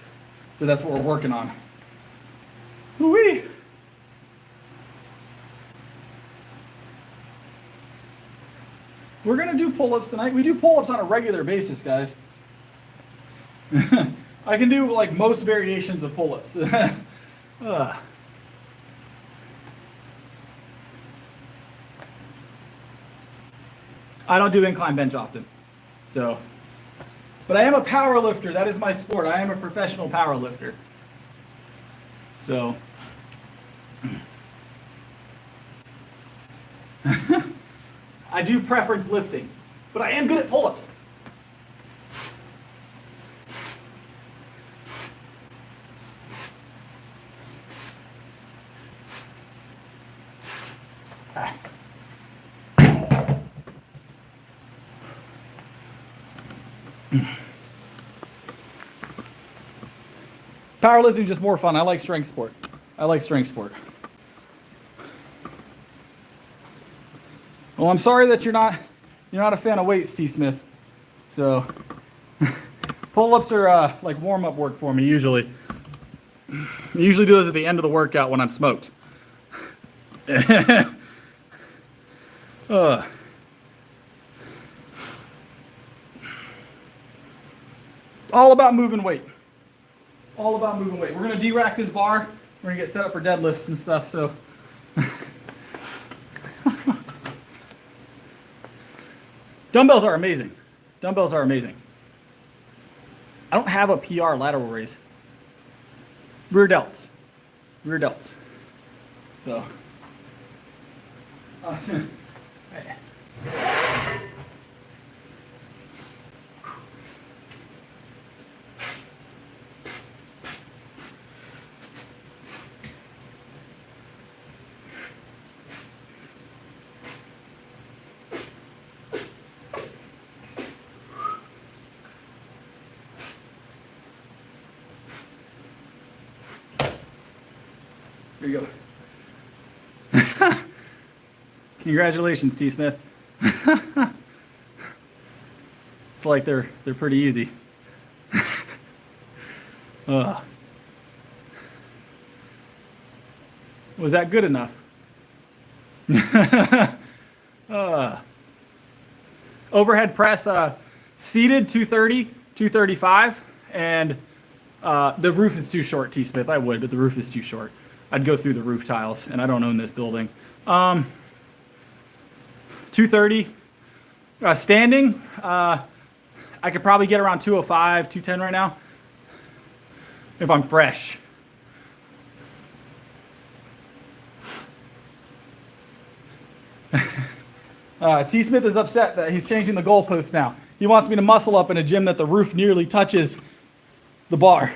So that's what we're working on. Whee! We're going to do pull-ups tonight. We do pull-ups on a regular basis, guys. I can do like most variations of pull-ups. I don't do incline bench often. So, but I am a power lifter. That is my sport. I am a professional power lifter. So, I do preference lifting, but I am good at pull-ups. Powerlifting is just more fun. I like strength sport. Well, I'm sorry that you're not a fan of weights, T. Smith. So pull-ups are like warm-up work for me usually. I usually do those at the end of the workout when I'm smoked. All about moving weight. We're going to de-rack this bar. We're going to get set up for deadlifts and stuff. So, dumbbells are amazing. I don't have a PR lateral raise. Rear delts. So, here you go. Congratulations, T. Smith. It's like they're pretty easy. Was that good enough? Overhead press, seated 230, 235, and the roof is too short, T. Smith. I would, but the roof is too short. I'd go through the roof tiles, and I don't own this building. 230. Standing, I could probably get around 205, 210 right now, if I'm fresh. T. Smith is upset that he's changing the goalpost now. He wants me to muscle up in a gym that the roof nearly touches the bar.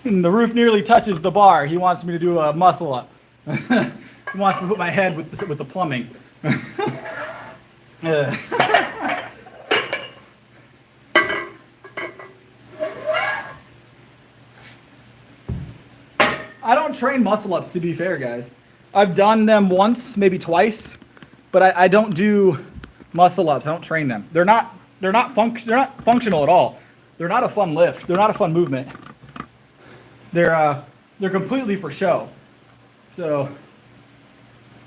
And the roof nearly touches the bar. He wants me to do a muscle up. He wants me to put my head with the plumbing. I don't train muscle ups, to be fair, guys. I've done them once, maybe twice. but I don't do muscle ups. I don't train them. They're not functional at all. They're not a fun lift. They're not a fun movement. They're completely for show. So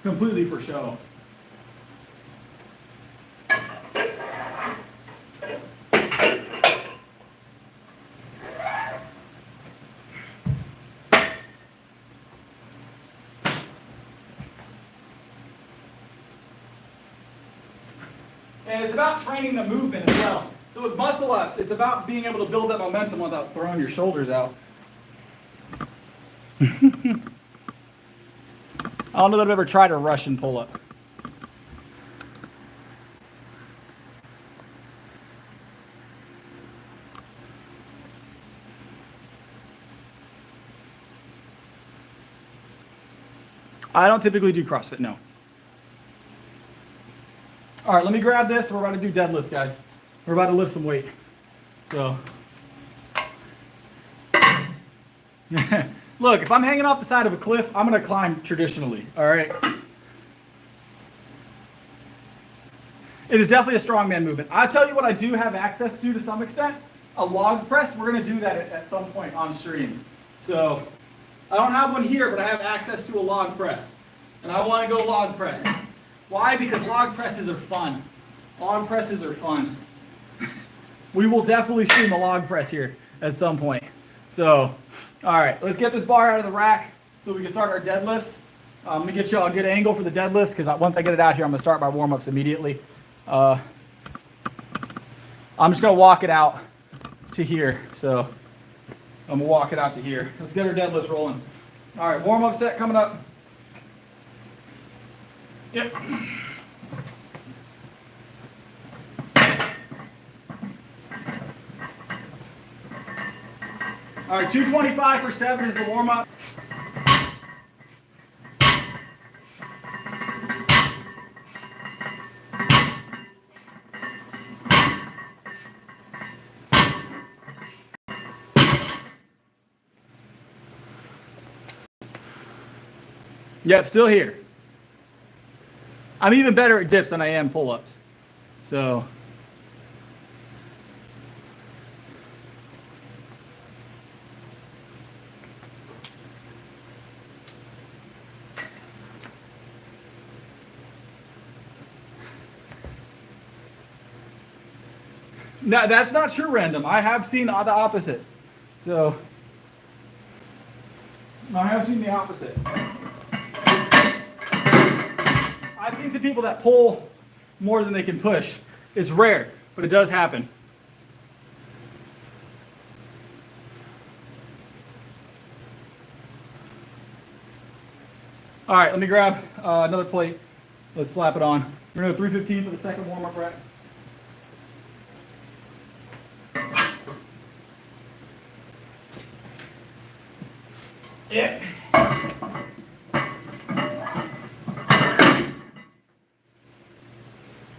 completely for show. And it's about training the movement as well. So with muscle ups, it's about being able to build that momentum without throwing your shoulders out. I don't know that I've ever tried a Russian pull-up. I don't typically do CrossFit, no. All right, let me grab this. We're about to do deadlifts, guys. We're about to lift some weight. So, look, if I'm hanging off the side of a cliff, I'm going to climb traditionally, all right? It is definitely a strongman movement. I'll tell you what I do have access to some extent, a log press. We're going to do that at some point on stream. So, I don't have one here, but I have access to a log press. And I want to go log press. Why? Because log presses are fun. Log presses are fun. We will definitely stream a log press here at some point. So, all right, let's get this bar out of the rack so we can start our deadlifts. Let me get you all a good angle for the deadlifts because once I get it out here, I'm going to start my warm-ups immediately. I'm just going to walk it out to here. So, I'm going to walk it out to here. Let's get our deadlifts rolling. All right, warm-up set coming up. Yep. All right, 225 for 7 is the warm-up. Yep, still here. I'm even better at dips than I am pull-ups. So, no, that's not true, random. I have seen the opposite. So, I have seen the opposite. I've seen some people that pull more than they can push. It's rare, but it does happen. All right, let me grab another plate. Let's slap it on. We're going to go 315 for the second warm-up rack. Yeah.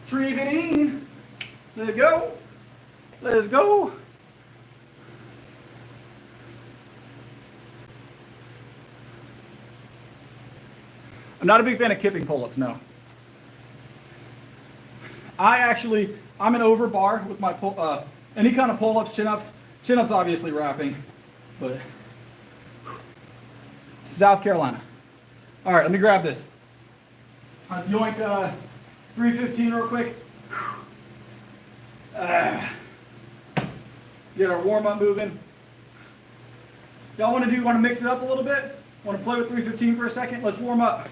Tree it in. Let's go. Let's go. I'm not a big fan of kipping pull-ups, no. I'm an over bar with my any kind of pull-ups, chin-ups. Chin-ups obviously wrapping, but South Carolina. All right, let me grab this. Let's yoink 315 real quick. Get our warm-up moving. Y'all want to mix it up a little bit? Want to play with 315 for a second? Let's warm up.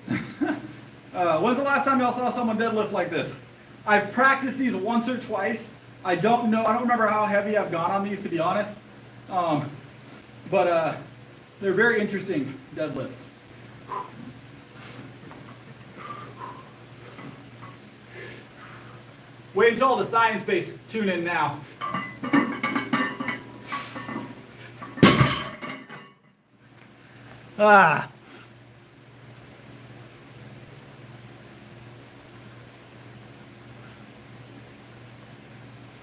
When's the last time y'all saw someone deadlift like this? I've practiced these once or twice. I don't remember how heavy I've gone on these, to be honest. But they're very interesting deadlifts. Wait until the science-based tune in now.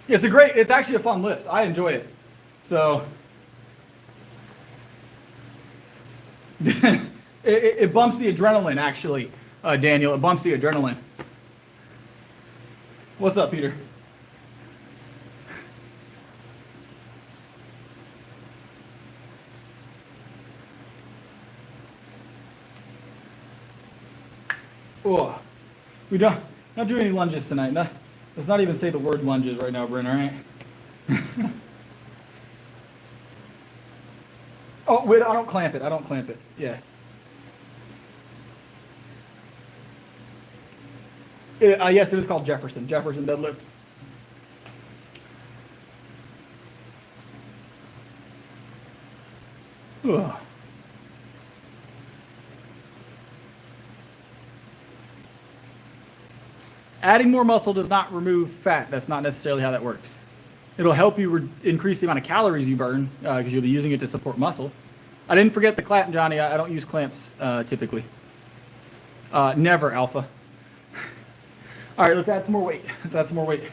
It's actually a fun lift. I enjoy it. So, it bumps the adrenaline, actually, Daniel. It bumps the adrenaline. What's up, Peter? Oh, we don't not doing any lunges tonight. No, let's not even say the word lunges right now, Brent. All right. Oh wait, I don't clamp it. I don't clamp it. Yeah. Yes, it is called Jefferson deadlift. Ugh. Adding more muscle does not remove fat. That's not necessarily how that works. It'll help you increase the amount of calories you burn because you'll be using it to support muscle. I didn't forget the clamp, Johnny. I don't use clamps typically. Never, Alpha. All right, let's add some more weight. Let's add some more weight.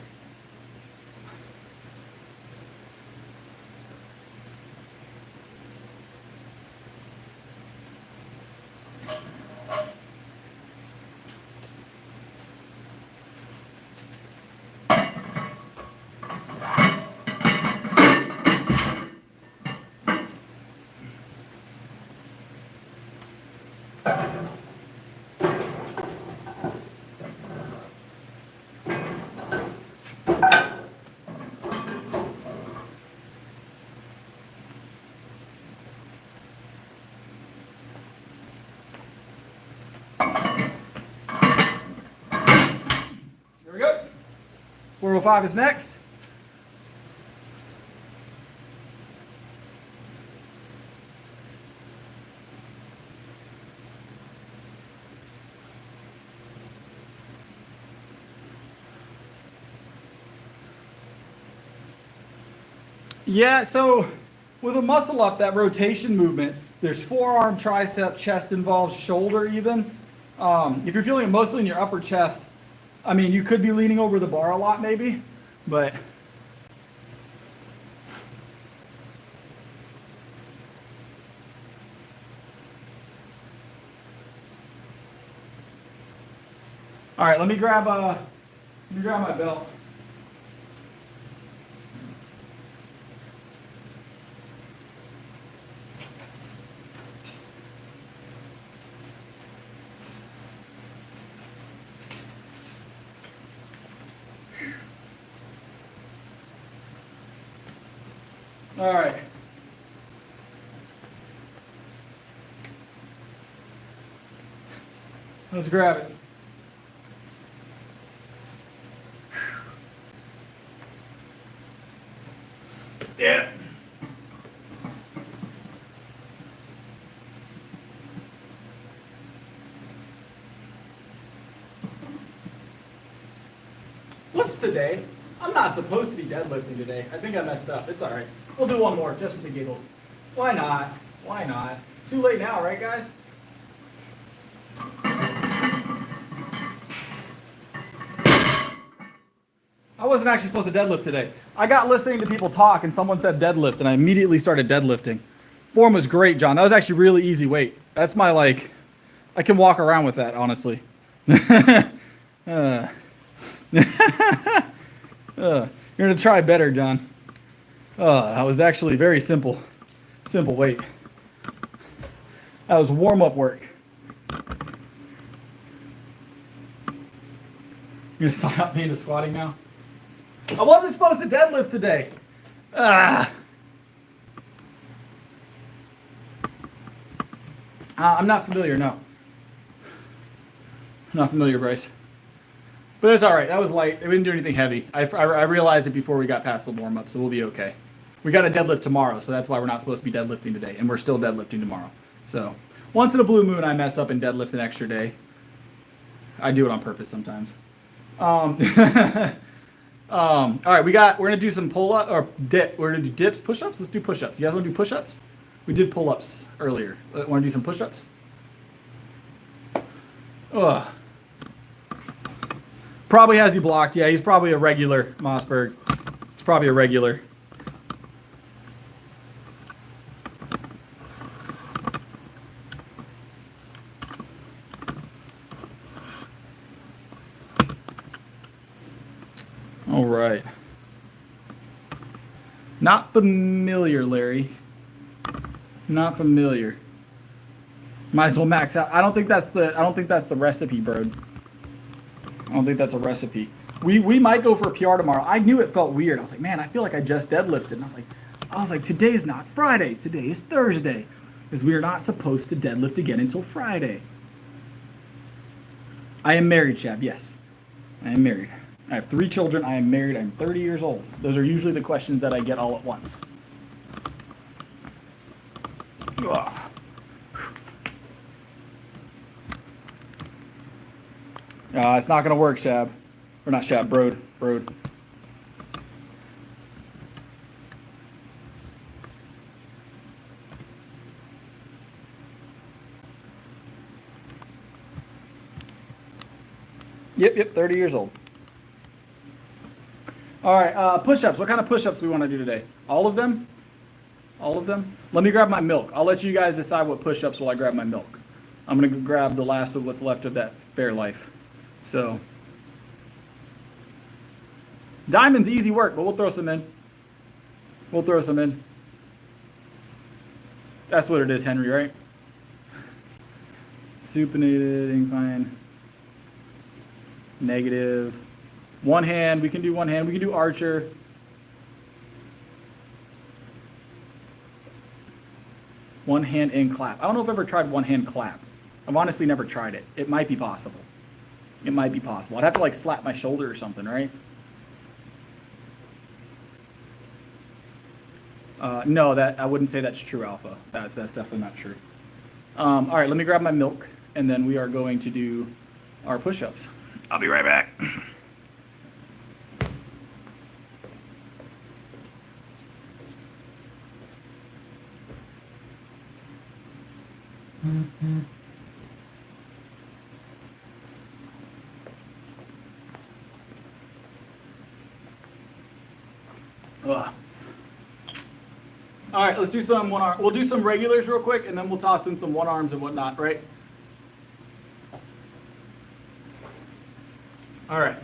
Here we go. 405 is next. Yeah, so with a muscle up, that rotation movement, there's forearm, tricep, chest involved, shoulder even. If you're feeling it mostly in your upper chest, I mean, you could be leaning over the bar a lot maybe, but all right, let me grab my belt. All right. Let's grab it. Yeah. What's today? I'm not supposed to be deadlifting today. I think I messed up. It's all right. We'll do one more just for the giggles. Why not? Why not? Too late now, right, guys? I wasn't actually supposed to deadlift today. I got listening to people talk and someone said deadlift and I immediately started deadlifting. Form was great, John. That was actually really easy weight. That's my I can walk around with that, honestly. You're gonna try better, John. That was actually very simple weight. That was warm-up work. You're gonna stop me into squatting now? I wasn't supposed to deadlift today. I'm not familiar, no. I'm not familiar, Bryce. But it's all right. That was light. It didn't do anything heavy. I realized it before we got past the warm-up, so we'll be okay. We got a deadlift tomorrow, so that's why we're not supposed to be deadlifting today, and we're still deadlifting tomorrow. So once in a blue moon, I mess up and deadlift an extra day. I do it on purpose sometimes. All right, we're gonna do some pull-up or dip. We're gonna do dips, push-ups. Let's do push-ups. You guys want to do push-ups? We did pull-ups earlier. Want to do some push-ups? Ugh. Probably has you blocked. Yeah, he's probably a regular, Mossberg. He's probably a regular. All right. Not familiar, Larry. Not familiar. Might as well max out. I don't think that's the recipe, bro. I don't think that's a recipe. We might go for a PR tomorrow. I knew it felt weird. I was like, man, I feel like I just deadlifted. And I was like, today's not Friday. Today is Thursday. Because we are not supposed to deadlift again until Friday. I am married, Chab. Yes. I am married. I have 3 children. I am married. I'm 30 years old. Those are usually the questions that I get all at once. Ugh. It's not going to work, Shab. Or not Shab, Broad. Yep, 30 years old. All right, push-ups. What kind of push-ups do we want to do today? All of them? All of them? Let me grab my milk. I'll let you guys decide what push-ups while I grab my milk. I'm going to grab the last of what's left of that Fairlife. So, diamond's easy work, but we'll throw some in. That's what it is, Henry, right? Supinated, incline, negative. One hand, we can do one hand. We can do archer. One hand in clap. I don't know if I've ever tried one hand clap. I've honestly never tried it. It might be possible. I'd have to like slap my shoulder or something, right? No, that I wouldn't say that's true, Alpha. That's definitely not true. All right, let me grab my milk, and then we are going to do our push-ups. I'll be right back. Ugh. All right, let's do some one arm. We'll do some regulars real quick, and then we'll toss in some one arms and whatnot, right? All right.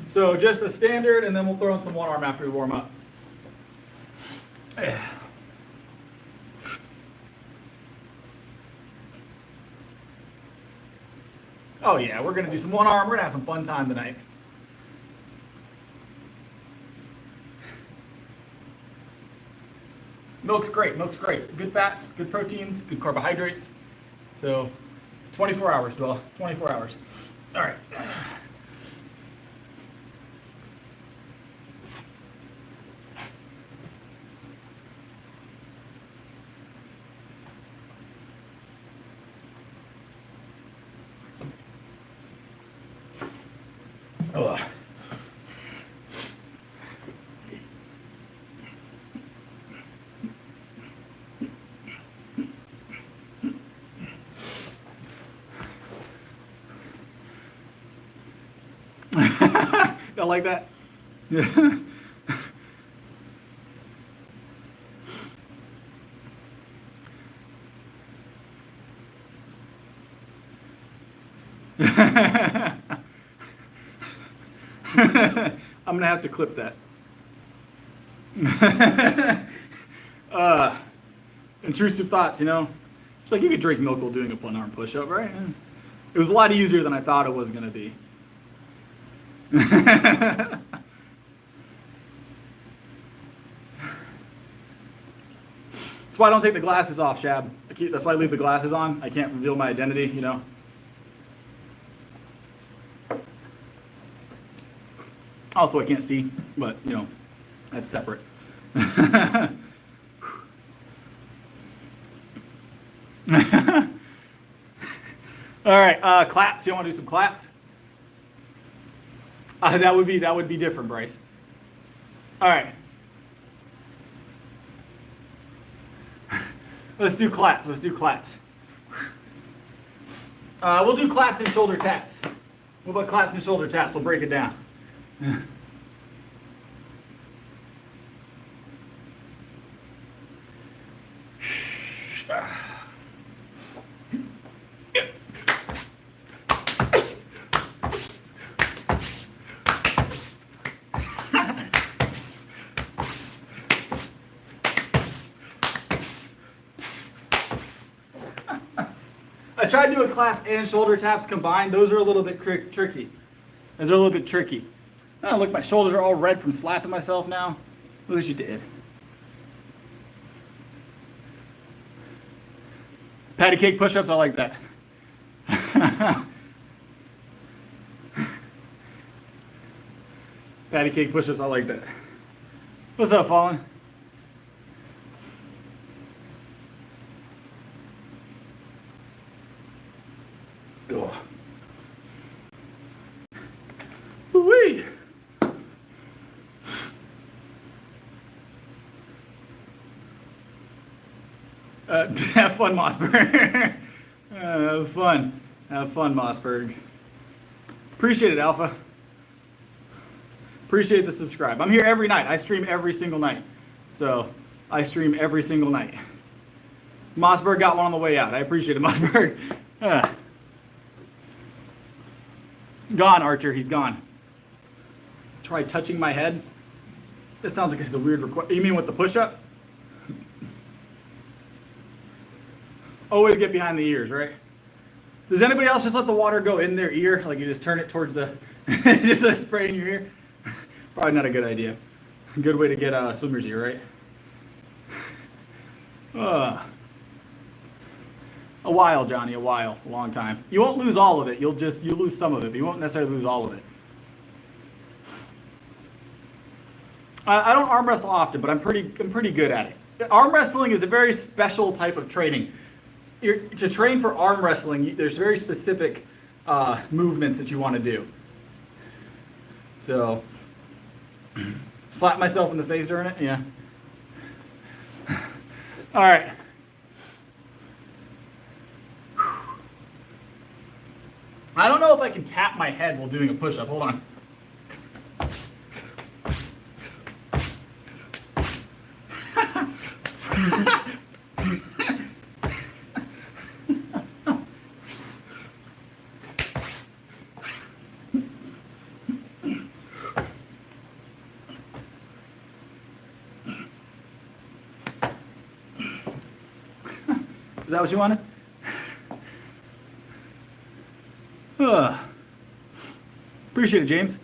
So just a standard, and then we'll throw in some one arm after we warm up. Oh yeah, we're gonna do some one arm. We're gonna have some fun time tonight. Milk's great. Good fats, good proteins, good carbohydrates. So it's 24 hours, Dwell. 24 hours. All right. Ugh. Y'all like that? Yeah. I'm gonna have to clip that. Intrusive thoughts, you know? It's like you could drink milk while doing a one arm push up, right? It was a lot easier than I thought it was gonna be. That's why I don't take the glasses off, Shab. That's why I leave the glasses on. I can't reveal my identity, you know? Also, I can't see, but, you know, that's separate. All right, claps. You want to do some claps? That would be different, Bryce. All right. Let's do claps. We'll do claps and shoulder taps. What about claps and shoulder taps? We'll break it down. I tried doing claps and shoulder taps combined. Those are a little bit tricky. Those are a little bit tricky. Oh, look, my shoulders are all red from slapping myself now. Look what you did. Patty cake push-ups, I like that. Patty cake push-ups, I like that. What's up, Fallen? Oh. Woo-wee. Have fun, Mossberg. Have fun. Have fun, Mossberg. Appreciate it, Alpha. Appreciate the subscribe. I'm here every night. I stream every single night. So I stream every single night. Mossberg got one on the way out. I appreciate it, Mossberg. Gone, Archer. He's gone. Try touching my head. This sounds like it's a weird request. You mean with the push-up? Always get behind the ears, right? Does anybody else just let the water go in their ear? Like you just turn it towards the, just a spray in your ear? Probably not a good idea. Good way to get a swimmer's ear, right? A while, Johnny, a while. A long time. You won't lose all of it. You'll lose some of it, but you won't necessarily lose all of it. I don't arm wrestle often, but I'm pretty good at it. Arm wrestling is a very special type of training. To train for arm wrestling, there's very specific movements that you want to do. So, slap myself in the face during it? Yeah. All right. I don't know if I can tap my head while doing a push-up. Hold on. Is that what you wanted? Appreciate it, James.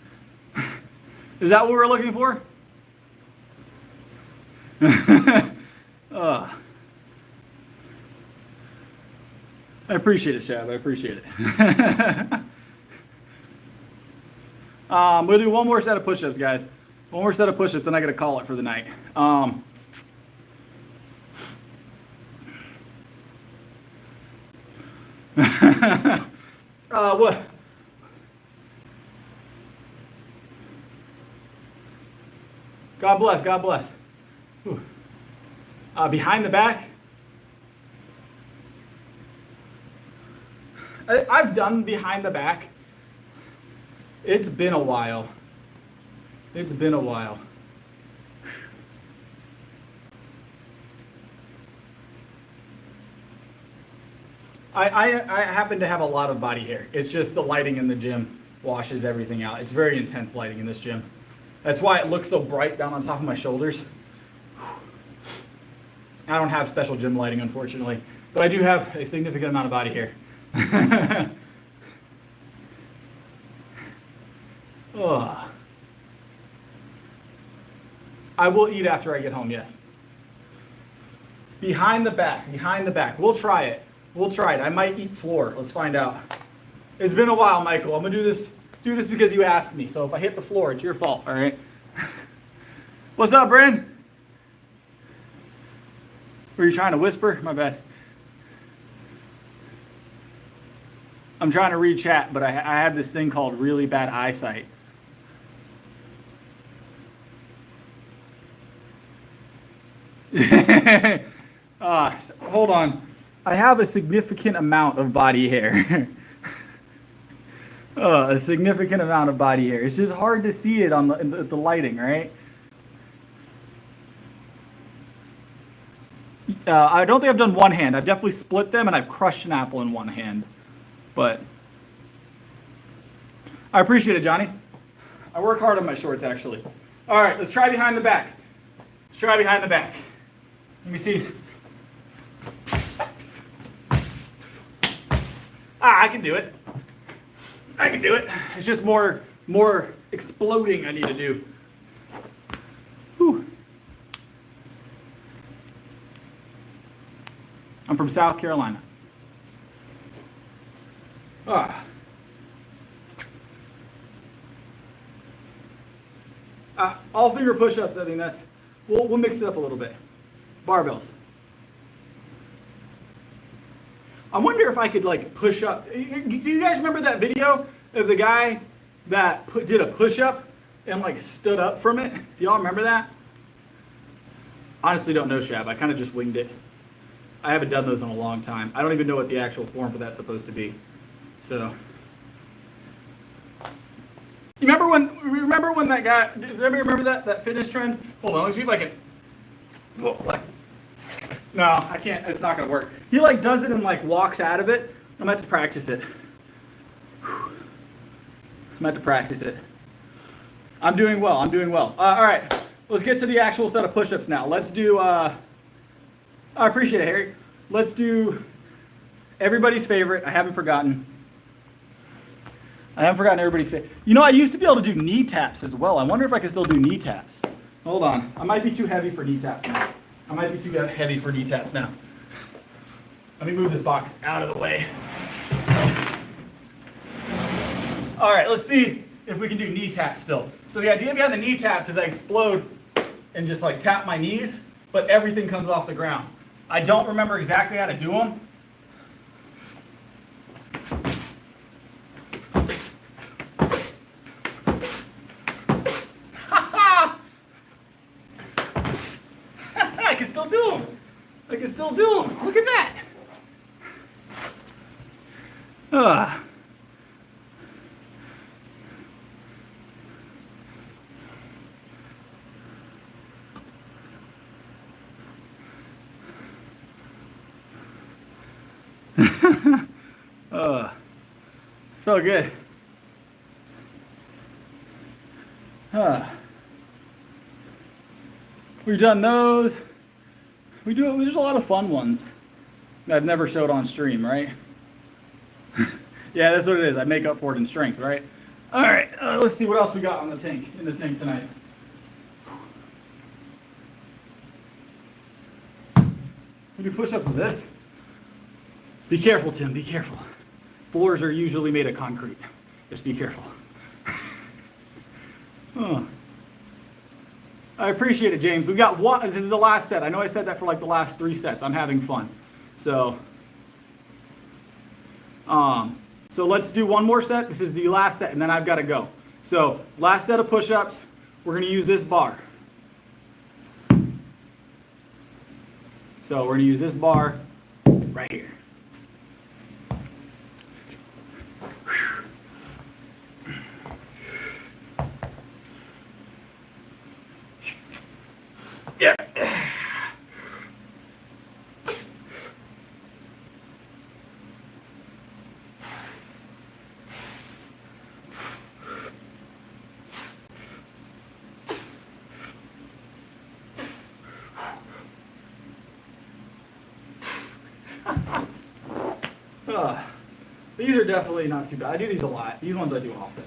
Is that what we're looking for? I appreciate it, Shab. I appreciate it. We'll do one more set of push-ups, guys. One more set of push-ups, and I got to call it for the night. What? God bless, God bless. Behind the back. I've done behind the back. It's been a while. It's been a while. I happen to have a lot of body hair. It's just the lighting in the gym washes everything out. It's very intense lighting in this gym. That's why it looks so bright down on top of my shoulders. I don't have special gym lighting, unfortunately, but I do have a significant amount of body hair. I will eat after I get home, yes. Behind the back, behind the back. We'll try it. We'll try it. I might eat floor. Let's find out. It's been a while, Michael. I'm gonna do this because you asked me. So if I hit the floor, it's your fault, all right? What's up, Bryn? Were you trying to whisper? My bad. I'm trying to read chat, but I have this thing called really bad eyesight. Hold on. I have a significant amount of body hair. A significant amount of body hair. It's just hard to see it on the lighting, right? I don't think I've done one hand. I've definitely split them, and I've crushed an apple in one hand. But I appreciate it, Johnny. I work hard on my shorts, actually. All right, let's try behind the back. Let's try behind the back. Let me see. I can do it. I can do it. It's just more exploding I need to do. Whew. I'm from South Carolina. All finger push-ups, I think that's, we'll mix it up a little bit. Barbells. I wonder if I could like push up. Do you guys remember that video of the guy that did a push-up and like stood up from it? Do y'all remember that? Honestly don't know, Shab. I kind of just winged it. I haven't done those in a long time. I don't even know what the actual form for that's supposed to be. So, you remember when that guy? Does anybody remember that fitness trend? Hold on, let's see if I can. No, I can't. It's not gonna work. He like does it and like walks out of it. I'm gonna have to practice it. I'm gonna have to practice it. I'm doing well. I'm doing well. All right, let's get to the actual set of push-ups now. Let's do. I appreciate it, Harry. Let's do everybody's favorite. I haven't forgotten. Everybody's favorite. You know, I used to be able to do knee taps as well. I wonder if I can still do knee taps. Hold on. I might be too heavy for knee taps now. Let me move this box out of the way. All right, let's see if we can do knee taps still. So the idea behind the knee taps is I explode and just like tap my knees, but everything comes off the ground. I don't remember exactly how to do them. I can still do them. Look at that. Felt good. We've done those. There's a lot of fun ones that I've never showed on stream, right? Yeah, that's what it is. I make up for it in strength, right? All right, let's see what else we got in the tank tonight. We do push-ups with this. Be careful, Tim. Be careful. Floors are usually made of concrete. Just be careful. I appreciate it, James. We've got one. This is the last set. I know I said that for like the last 3 sets. I'm having fun. So let's do one more set. This is the last set, and then I've got to go. So last set of push-ups. We're going to use this bar. So we're going to use this bar right here. Yeah. These are definitely not too bad. I do these a lot. These ones I do often.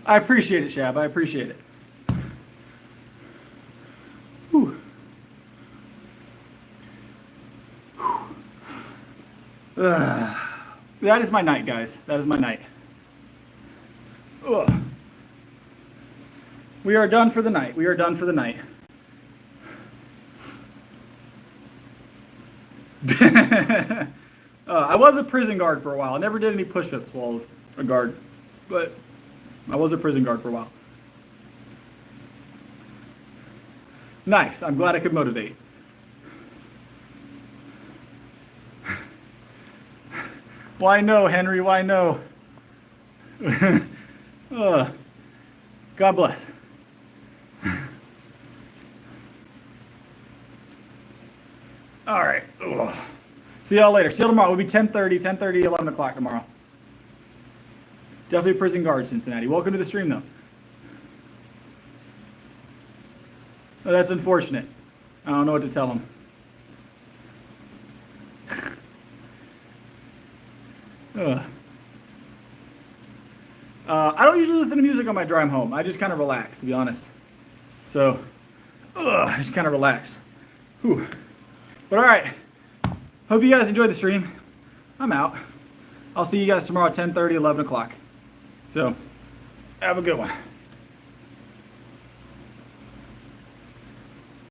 I appreciate it, Shab. I appreciate it. Whew. That is my night, guys. That is my night. Ugh. We are done for the night. We are done for the night. I was a prison guard for a while. I never did any push-ups while I was a guard, but I was a prison guard for a while. Nice. I'm glad I could motivate. Why no, Henry? Why no? God bless. All right. Ugh. See y'all later. See y'all tomorrow. We'll be 10:30, 11 o'clock tomorrow. Definitely a prison guard, Cincinnati. Welcome to the stream, though. Oh, that's unfortunate. I don't know what to tell him. I don't usually listen to music on my drive home. I just kind of relax, to be honest. So, I just kind of relax. Whew. But all right. Hope you guys enjoyed the stream. I'm out. I'll see you guys tomorrow at 10:30, 11 o'clock. So, have a good one.